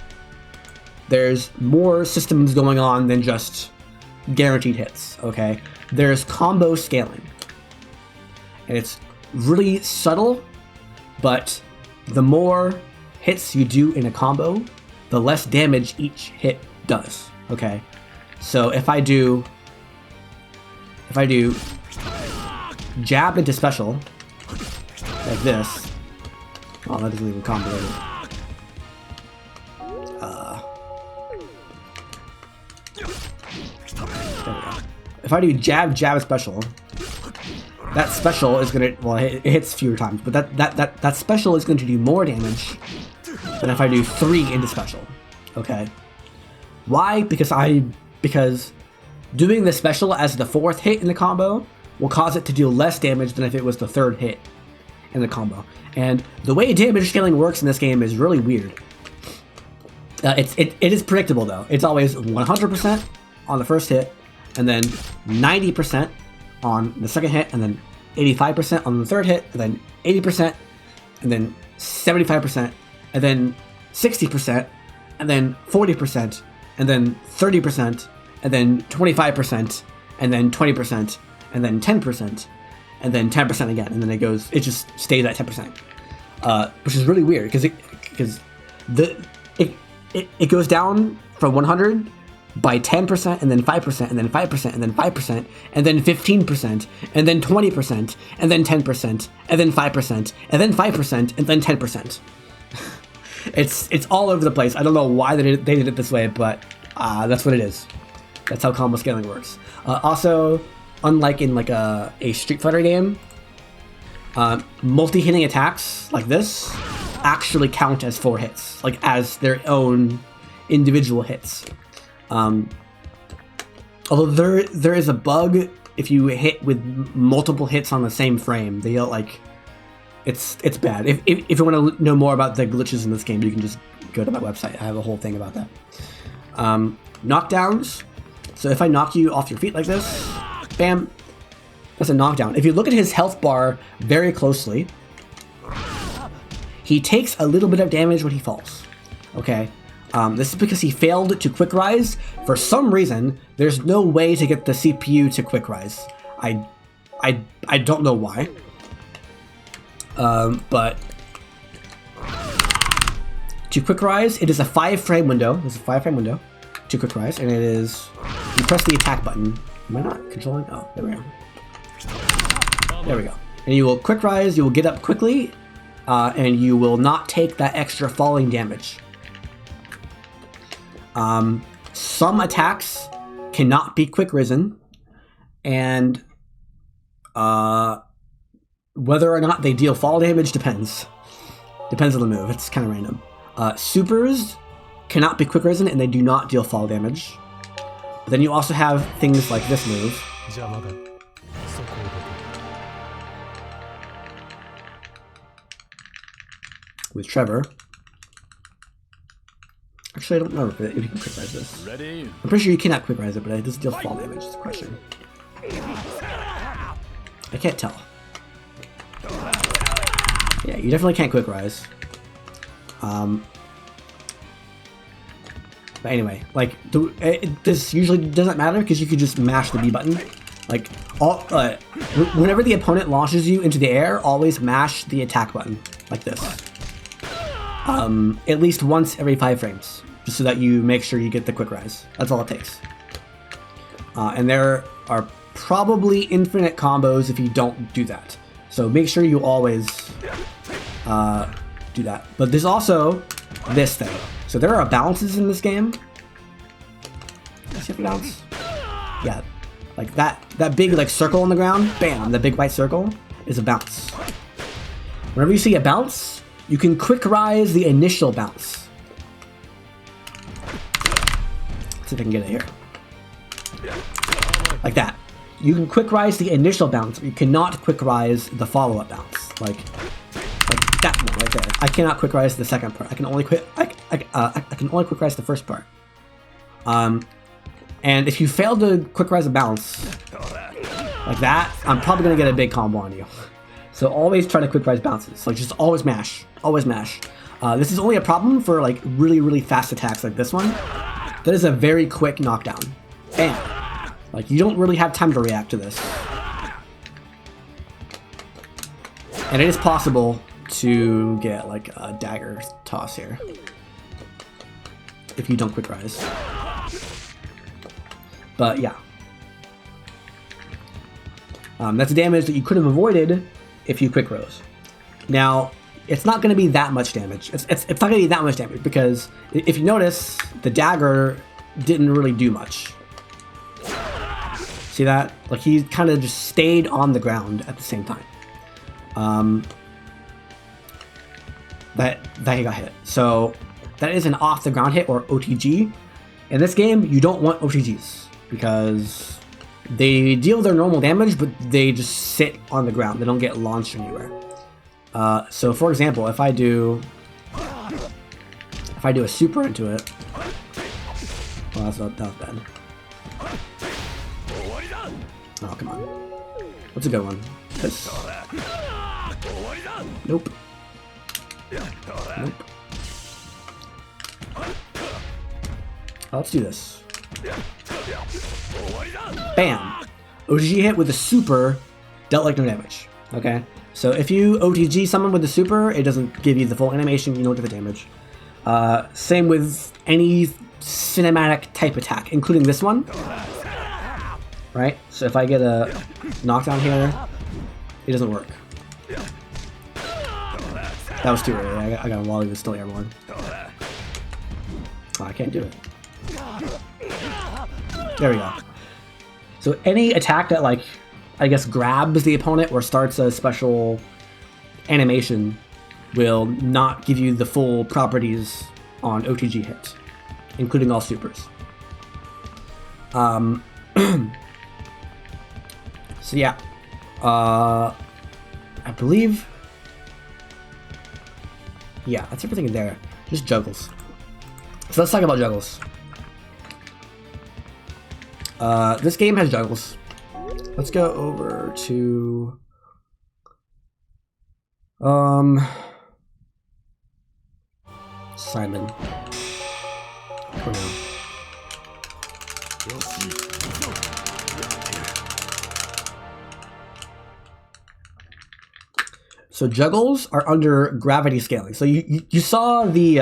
there's more systems going on than just guaranteed hits, okay? There's combo scaling. And it's really subtle, but the more hits you do in a combo, the less damage each hit does, okay? So if I do jab into special, like this, oh, that doesn't even combo it. If I do jab special, that special is gonna, well, it hits fewer times, but that special is going to do more damage than if I do 3 into special. Okay. Why? Because doing the special as the 4th hit in the combo will cause it to do less damage than if it was the 3rd hit in the combo. And the way damage scaling works in this game is really weird. It is predictable though. It's always 100% on the first hit, and then 90% on the second hit, and then 85% on the third hit, and then 80%, and then 75%, and then 60%, and then 40%, and then 30%, and then 25%, and then 20%, and then 10%, and then 10% again, and then it just stays at 10%, which is really weird because it goes down from 100 by 10%, and then 5%, and then 5%, and then 5%, and then 15%, and then 20%, and then 10%, and then 5%, and then 5%, and then 10%. It's all over the place. I don't know why they did it this way, but that's what it is. That's how combo scaling works. Also, unlike in like a Street Fighter game, multi-hitting attacks like this actually count as 4 hits, like as their own individual hits. Although there is a bug if you hit with multiple hits on the same frame, they'll like it's bad. If you want to know more about the glitches in this game, you can just go to my website. I have a whole thing about that. Knockdowns. So if I knock you off your feet like this, bam, that's a knockdown. If you look at his health bar very closely, he takes a little bit of damage when he falls. Okay. This is because he failed to quick rise. For some reason, there's no way to get the CPU to quick rise. I don't know why. But to quick rise, it is a 5-frame window. It's a 5-frame window to quick rise, and it is you press the attack button. Am I not controlling? Oh, there we go. There we go. And you will quick rise. You will get up quickly, and you will not take that extra falling damage. Some attacks cannot be quick risen, and whether or not they deal fall damage depends. Depends on the move. It's kind of random. Supers cannot be quick risen, and they do not deal fall damage. But then you also have things like this move. With Trevor. Actually, I don't know if you can quick rise this. Ready? I'm pretty sure you cannot quick rise it, but it does deal fall damage. It's a question. I can't tell. Yeah, you definitely can't quick rise. But anyway, like this usually doesn't matter because you could just mash the B button. Like whenever the opponent launches you into the air, always mash the attack button like this. At least once every 5 frames, just so that you make sure you get the quick rise. That's all it takes. And there are probably infinite combos if you don't do that. So make sure you always do that. But there's also this thing. So there are balances in this game. See if it bounce? Yeah, like that big like circle on the ground. Bam! The big white circle is a bounce. Whenever you see a bounce, you can quick rise the initial bounce. Let's see if I can get it here. Like that. You can quick rise the initial bounce, but you cannot quick rise the follow-up bounce. Like that one right there. I cannot quick rise the second part. I can only quick rise the first part. And if you fail to quick rise a bounce like that, I'm probably gonna get a big combo on you. So always try to quick rise bounces. Like just always mash. Always mash. This is only a problem for like really fast attacks like this one. That is a very quick knockdown. Bam. Like you don't really have time to react to this. And it is possible to get like a dagger toss here if you don't quick rise. But yeah. That's damage that you could have avoided if you quick rose. Now, it's not going to be that much damage. It's not going to be that much damage because if you notice, the dagger didn't really do much. See that? Like he kind of just stayed on the ground at the same time. That he got hit. So that is an off the ground hit or OTG. In this game, you don't want OTGs because they deal their normal damage, but they just sit on the ground. They don't get launched anywhere. So for example, if I do a super into it, well, that was bad. Oh, come on. What's a good one? This. Nope. Nope. Oh, let's do this. Bam! OTG hit with a super, dealt like no damage. Okay? So if you OTG someone with a super, it doesn't give you the full animation, you don't get the damage. Same with any cinematic type attack, including this one. Right? So if I get a knockdown here, it doesn't work. That was too early. I got a Wally that's still airborne. Oh, I can't do it. There we go. So any attack that, like, I guess grabs the opponent or starts a special animation will not give you the full properties on OTG hit, including all supers. So yeah, I believe, yeah, that's everything in there. Just juggles. So let's talk about juggles. This game has juggles. Let's go over to Simon. For now. So juggles are under gravity scaling. So you saw the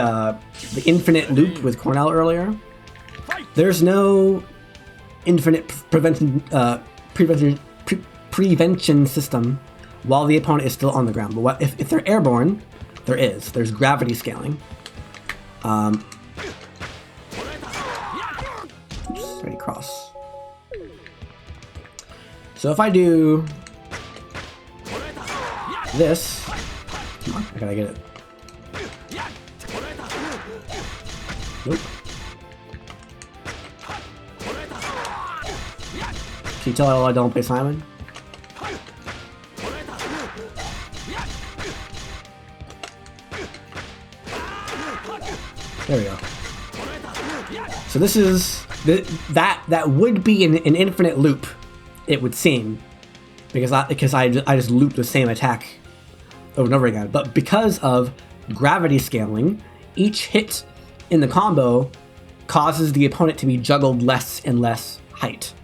infinite loop with Cornell earlier. There's no infinite prevention system while the opponent is still on the ground. But if they're airborne, there's gravity scaling. Oops, ready cross. So if I do this, come on, I gotta get it. Nope. Can you tell I don't play Simon? There we go. So this is that would be an infinite loop, it would seem, because I just loop the same attack over and over again. But because of gravity scaling, each hit in the combo causes the opponent to be juggled less and less height.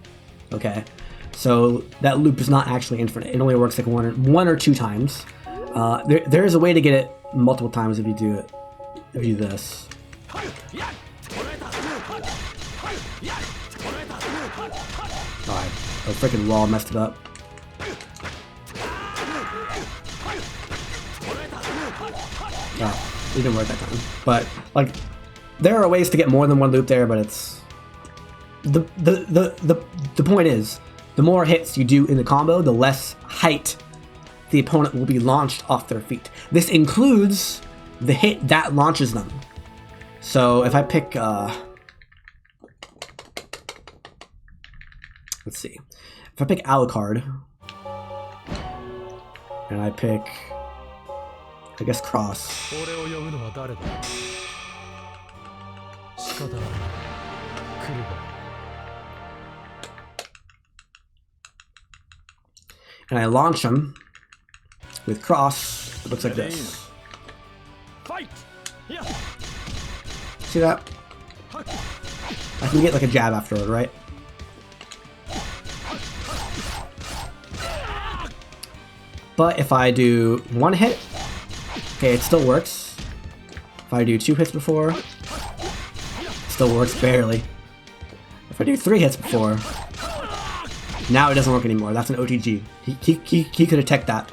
Okay, so that loop is not actually infinite. It only works like one or two times. There is a way to get it multiple times if you do it. If you do this. Alright, the freaking wall messed it up. Yeah, it didn't work that time. But like, there are ways to get more than one loop there, but it's the point is, the more hits you do in the combo, the less height the opponent will be launched off their feet. This includes the hit that launches them. So if I pick, let's see, if I pick Alucard, and I pick, I guess, Cross. And I launch him with Cross, it looks like this. See that? I can get like a jab afterward, right? But if I do one hit, okay, it still works. If I do 2 hits before, it still works barely. If I do 3 hits before, now it doesn't work anymore. That's an OTG. He could have teched that.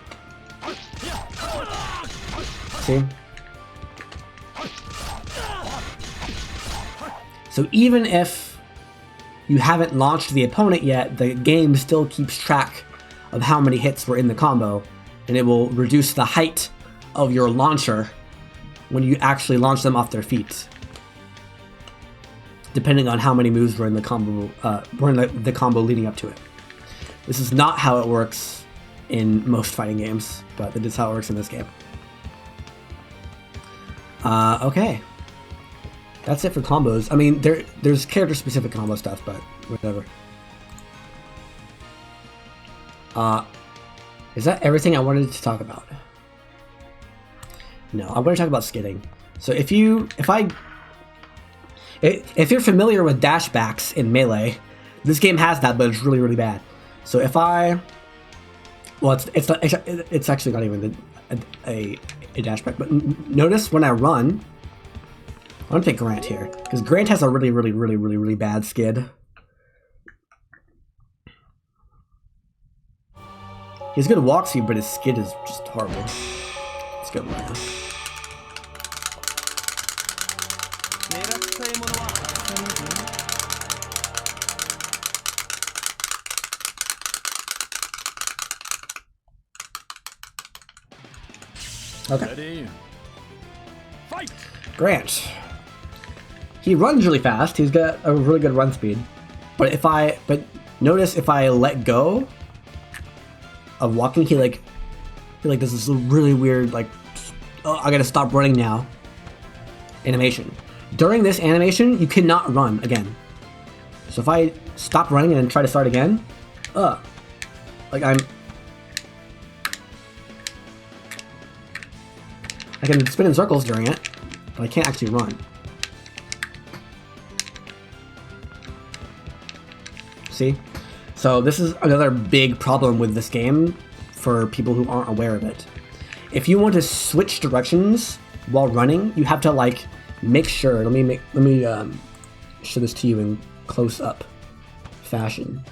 See? So even if you haven't launched the opponent yet, the game still keeps track of how many hits were in the combo, and it will reduce the height of your launcher when you actually launch them off their feet, depending on how many moves were in the combo, the combo leading up to it. This is not how it works in most fighting games, but it is how it works in this game. Okay. That's it for combos. I mean, there's character-specific combo stuff, but whatever. Is that everything I wanted to talk about? No, I'm going to talk about skidding. So if you're familiar with dashbacks in Melee, this game has that, but it's really, really bad. So if I, well, it's actually not even a dashback, but notice when I run, I'm gonna pick Grant here, because Grant has a really bad skid. He has good walk speed, but his skid is just horrible. Let's go Marina. Okay. Ready. Fight. Grant. He runs really fast. He's got a really good run speed. But notice if I let go of walking, he does this really weird oh, I gotta stop running now animation. During this animation, you cannot run again. So if I stop running and then try to start again, I can spin in circles during it, but I can't actually run. See? So this is another big problem with this game for people who aren't aware of it. If you want to switch directions while running, you have to make sure. Let me show this to you in close up fashion.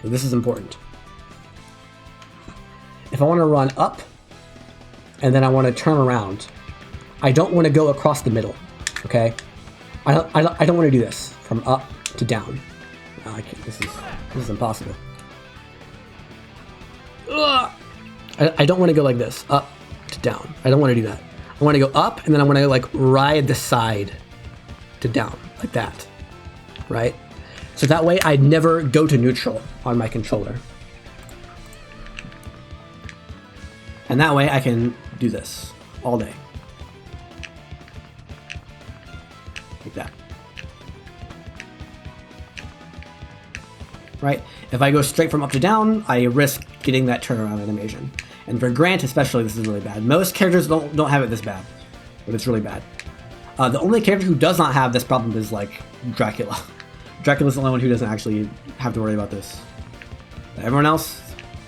So this is important. If I want to run up and then I want to turn around, I don't want to go across the middle. Okay, I don't want to do this from up to down. This is impossible. Ugh. I don't want to go like this, up to down. I don't want to do that. I want to go up and then I want to ride the side to down like that, right? So that way I never go to neutral on my controller. And that way I can do this all day. Like that. Right? If I go straight from up to down, I risk getting that turnaround animation. And for Grant especially, this is really bad. Most characters don't have it this bad, but it's really bad. The only character who does not have this problem is Dracula. Dracula's the only one who doesn't actually have to worry about this. But everyone else,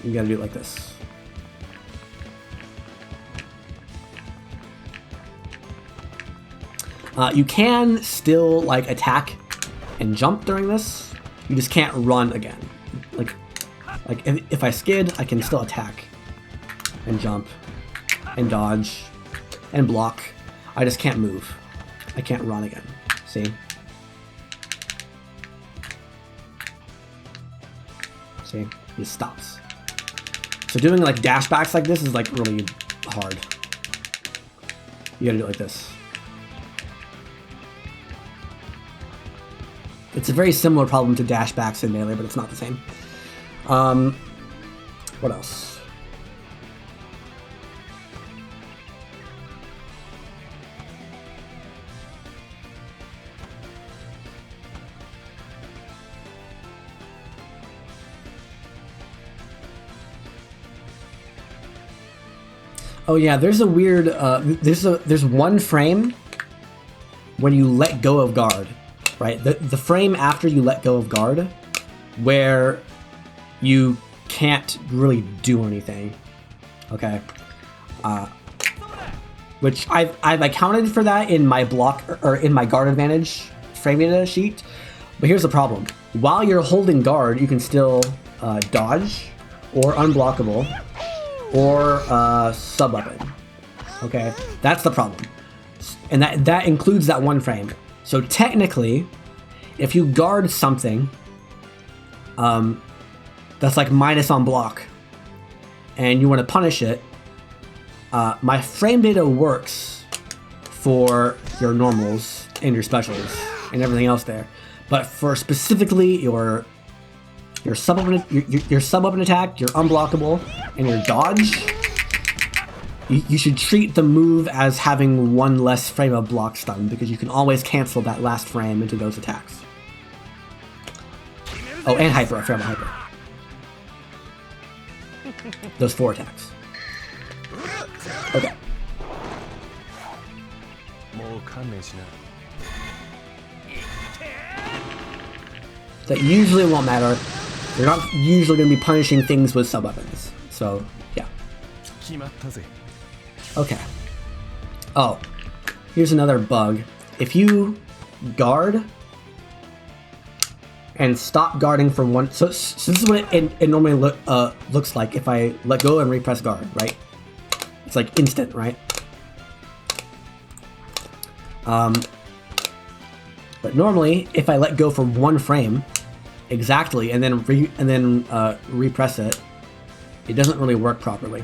you gotta do it like this. You can still attack and jump during this. You just can't run again. If I skid, I can still attack and jump and dodge and block. I just can't move. I can't run again. See? See? It stops. So doing dash backs like this is really hard. You gotta do it like this. It's a very similar problem to dash backs in Melee, but it's not the same. What else? Oh yeah, there's a weird, there's one frame when you let go of guard, right? The frame after you let go of guard, where you can't really do anything, okay? Which I've accounted for that in my block, or in my guard advantage frame data sheet, but here's the problem. While you're holding guard, you can still dodge, or unblockable, or sub-weapon, okay? That's the problem. And that includes that one frame. So technically, if you guard something that's minus on block, and you want to punish it, my frame data works for your normals and your specials and everything else there. But for specifically your sub-weapon attack, your unblockable, and your dodge, you should treat the move as having one less frame of block stun, because you can always cancel that last frame into those attacks. Oh, and hyper, I forgot about hyper. Those 4 attacks. Okay. That usually won't matter. You're not usually going to be punishing things with sub-weapons. So, yeah. Okay. Oh, here's another bug. If you guard and stop guarding from one, so this is what it normally looks like if I let go and repress guard, right? It's like instant, right? But normally, if I let go for one frame exactly and then repress it, it doesn't really work properly.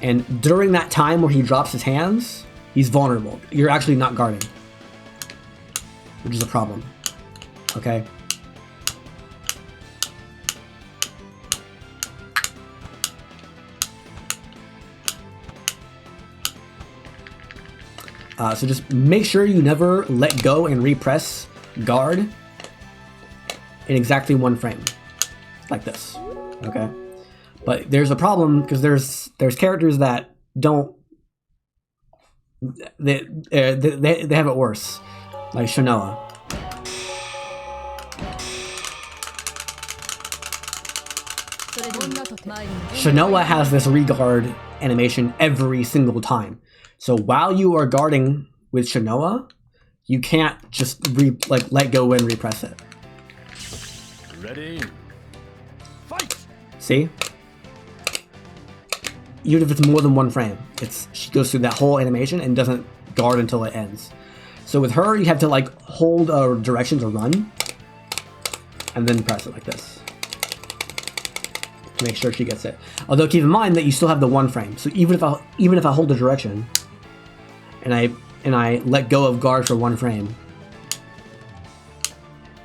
And during that time where he drops his hands, he's vulnerable. You're actually not guarding, which is a problem. Okay. So just make sure you never let go and repress guard in exactly one frame, like this. Okay, but there's a problem because there's characters that don't. They have it worse, like Shanoa. Shanoa has this regard animation every single time. So while you are guarding with Shanoa, you can't just let go and repress it. Ready. Fight. See? Even if it's more than one frame, she goes through that whole animation and doesn't guard until it ends. So with her, you have to like hold a direction to run, and then press it like this to make sure she gets it. Although keep in mind that you still have the one frame. So even if I hold the direction, and I let go of guard for one frame,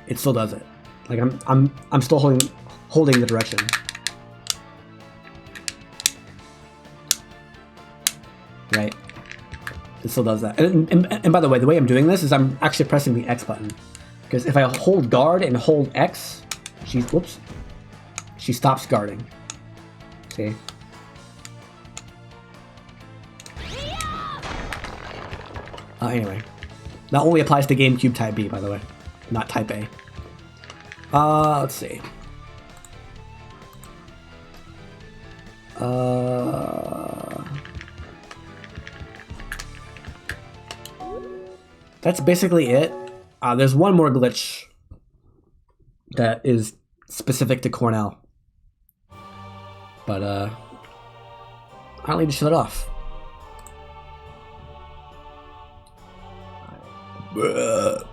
it still does it. Like I'm still holding the direction. Right? It still does that. And by the way, the way I'm doing this is I'm actually pressing the X button, because if I hold guard and hold X, she stops guarding. See? Anyway, that only applies to GameCube Type B, by the way, not Type A. Let's see. That's basically it. There's one more glitch that is specific to Cornell, but I don't need to shut it off.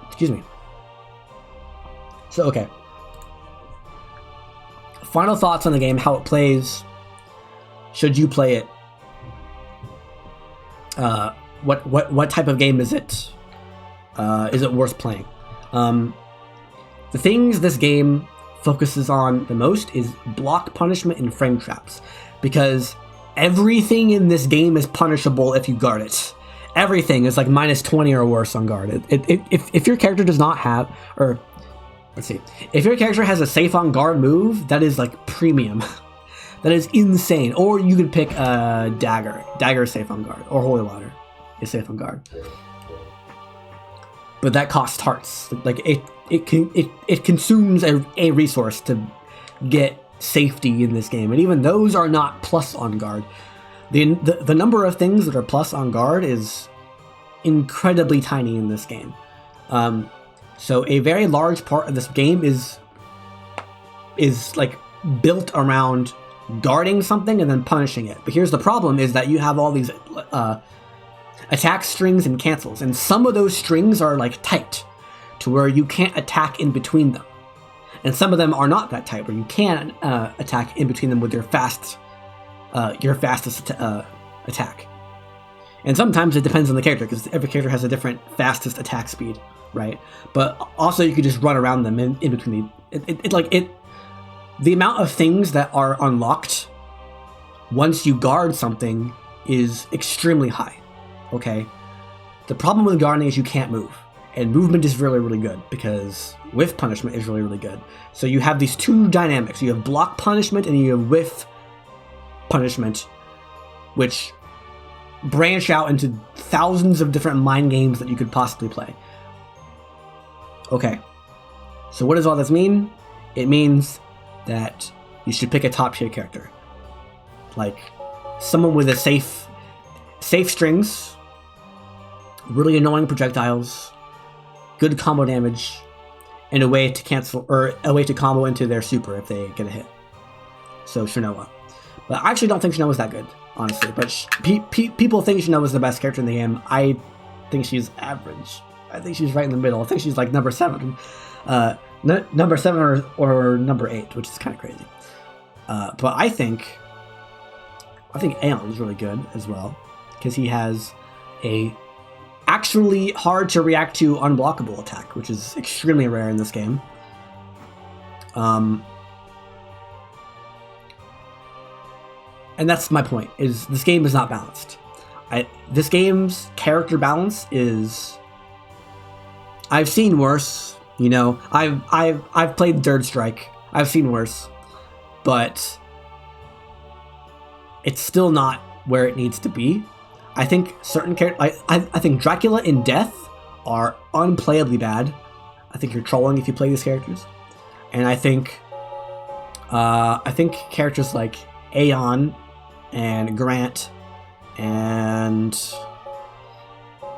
Excuse me. So, okay. Final thoughts on the game, how it plays. Should you play it? What type of game is it? Is it worth playing? The things this game focuses on the most is block punishment and frame traps, because everything in this game is punishable if you guard it. Everything is like minus 20 or worse on guard. If your character does not have, or let's see, if your character has a safe on guard move, that is like premium. That is insane. Or you could pick a dagger. Dagger is safe on guard, or holy water is safe on guard. But that costs hearts. Like it consumes a resource to get safety in this game, and even those are not plus on guard. The number of things that are plus on guard is incredibly tiny in this game. So a very large part of this game is like built around guarding something and then punishing it. But here's the problem, is that you have all these attack strings and cancels, and some of those strings are like tight to where you can't attack in between them, and some of them are not that tight where you can attack in between them with your fastest attack. And sometimes it depends on the character, because every character has a different fastest attack speed, right? But also you could just run around them in between the amount of things that are unlocked once you guard something is extremely high. Okay, the problem with guarding is you can't move, and movement is really, really good, because whiff punishment is really, really good. So you have these two dynamics. You have block punishment and you have whiff punishment, which branch out into thousands of different mind games that you could possibly play. Okay, so what does all this mean? It means that you should pick a top tier character, like someone with a safe strings, really annoying projectiles, good combo damage, and a way to cancel or a way to combo into their super if they get a hit. So Shinoa. But I actually don't think Shinoa's that good, honestly. But people think Shinoa's the best character in the game. I think she's average. I think she's right in the middle. I think she's like number 7. Number 7 or number 8, which is kind of crazy. But I think Aeon is really good as well, because he has a actually hard to react to unblockable attack, which is extremely rare in this game. And that's my point, is this game is not balanced. This game's character balance is... I've seen worse, you know. I've played Third Strike. I've seen worse. But it's still not where it needs to be. I think certain characters... I think Dracula and Death are unplayably bad. I think you're trolling if you play these characters. And I think characters like Aeon and Grant and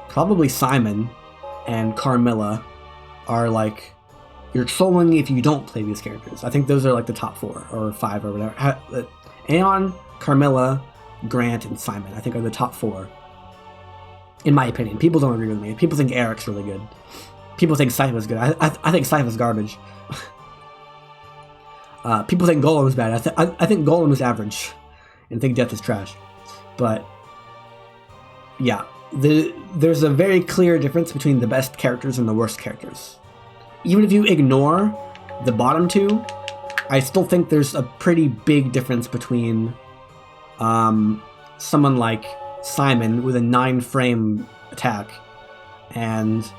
probably Simon and Carmilla are like, you're trolling if you don't play these characters. I think those are like the top 4 or 5 or whatever. Aeon, Carmilla, Grant, and Simon, I think, are the top 4. In my opinion. People don't agree with me. People think Eric's really good. People think Sypha's good. I think Sypha's garbage. People think Golem's bad. I think Golem is average. And think Death is trash. But yeah, there's a very clear difference between the best characters and the worst characters. Even if you ignore the bottom 2, I still think there's a pretty big difference between someone like Simon with a 9-frame attack and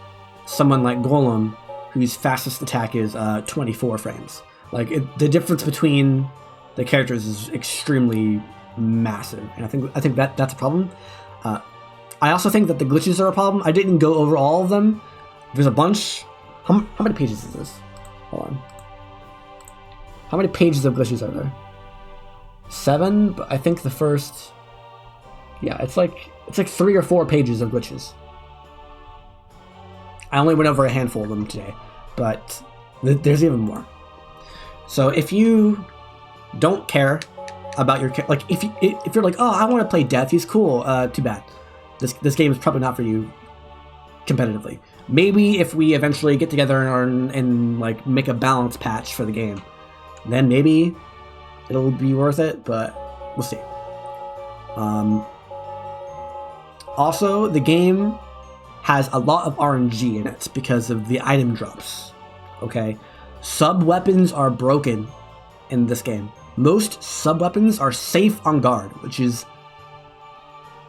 someone like Golem whose fastest attack is 24 frames. Like, the difference between the characters is extremely massive, and I think that's a problem. I also think that the glitches are a problem. I didn't go over all of them. There's a bunch. How many pages is this? Hold on. How many pages of glitches are there? 7, but I think the first... Yeah, it's like 3 or 4 pages of glitches. I only went over a handful of them today, but there's even more. So if you don't care about your like, if you're like, oh, I want to play Death, he's cool. Too bad. This game is probably not for you competitively. Maybe if we eventually get together and like make a balance patch for the game, then maybe it'll be worth it. But we'll see. Also, the game has a lot of RNG in it because of the item drops. Okay, sub-weapons are broken in this game. Most sub-weapons are safe on guard, which is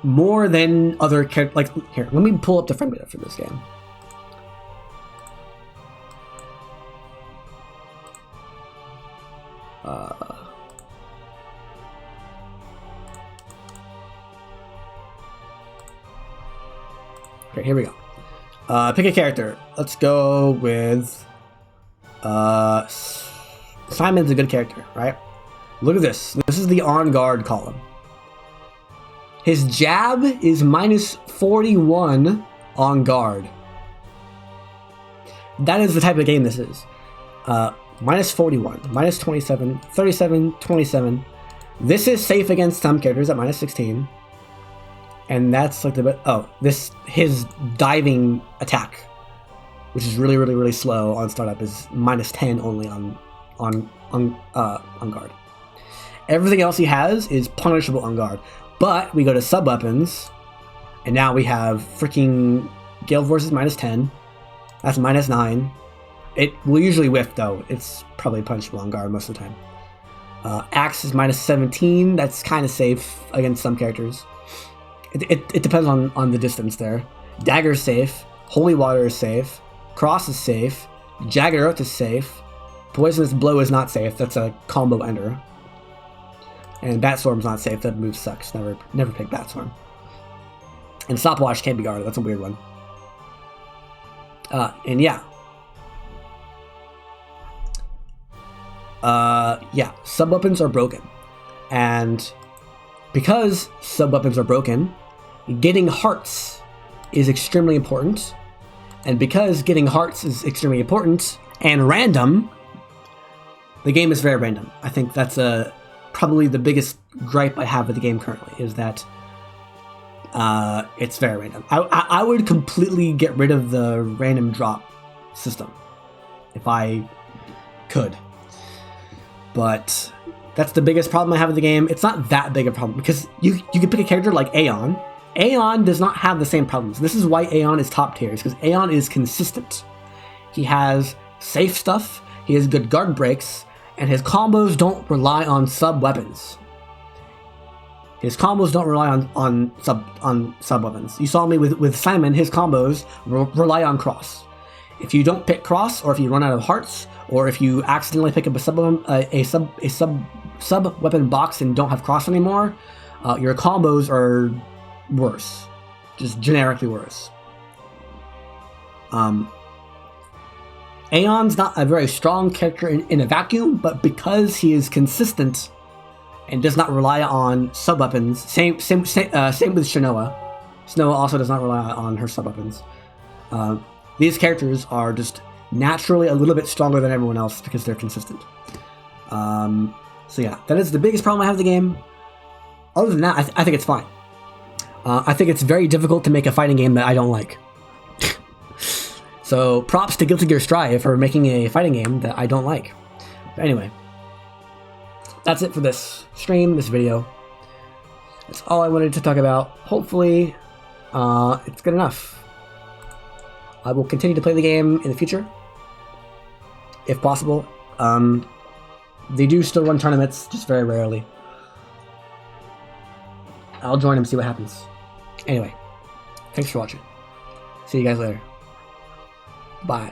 more than other characters. Like, here, let me pull up the frame data for this game. Okay, here we go. Pick a character. Let's go with... Simon's a good character, right? Look at this. This is the on-guard column. His jab is minus 41 on guard. That is the type of game this is. Minus 41, minus 27, 37, 27. This is safe against some characters at minus 16. And that's like his diving attack, which is really, really, really slow on startup, is minus 10 only on guard. Everything else he has is punishable on guard. But we go to sub-weapons, and now we have freaking Gale Force is minus 10. That's minus 9. It will usually whiff, though. It's probably punishable on guard most of the time. Axe is minus 17. That's kind of safe against some characters. It depends on the distance there. Dagger is safe. Holy Water is safe. Cross is safe. Jagged Earth is safe. Poisonous Blow is not safe. That's a combo ender. And Bat Storm's not safe. That move sucks. Never pick Bat Storm. And Stopwatch can't be guarded. That's a weird one. And yeah. Yeah. Sub-weapons are broken. And because sub-weapons are broken, getting hearts is extremely important. And because getting hearts is extremely important and random, the game is very random. I think that's probably the biggest gripe I have with the game currently, is that it's very random. I would completely get rid of the random drop system if I could. But that's the biggest problem I have with the game. It's not that big a problem because you can pick a character like Aeon. Aeon does not have the same problems. This is why Aeon is top tier, because Aeon is consistent. He has safe stuff, he has good guard breaks, and his combos don't rely on sub-weapons. His combos don't rely on sub-weapons. You saw me with Simon, his combos rely on cross. If you don't pick cross, or if you run out of hearts, or if you accidentally pick up a sub-weapon box and don't have cross anymore, your combos are worse. Just generically worse. Aeon's not a very strong character in a vacuum, but because he is consistent and does not rely on sub-weapons, same with Shanoa. Shanoa also does not rely on her sub-weapons. These characters are just naturally a little bit stronger than everyone else because they're consistent. So yeah, that is the biggest problem I have with the game. Other than that, I think it's fine. I think it's very difficult to make a fighting game that I don't like. So props to Guilty Gear Strive for making a fighting game that I don't like. But anyway, that's it for this stream, this video. That's all I wanted to talk about. Hopefully, it's good enough. I will continue to play the game in the future, if possible. They do still run tournaments, just very rarely. I'll join them, see what happens. Anyway, thanks for watching. See you guys later. Bye.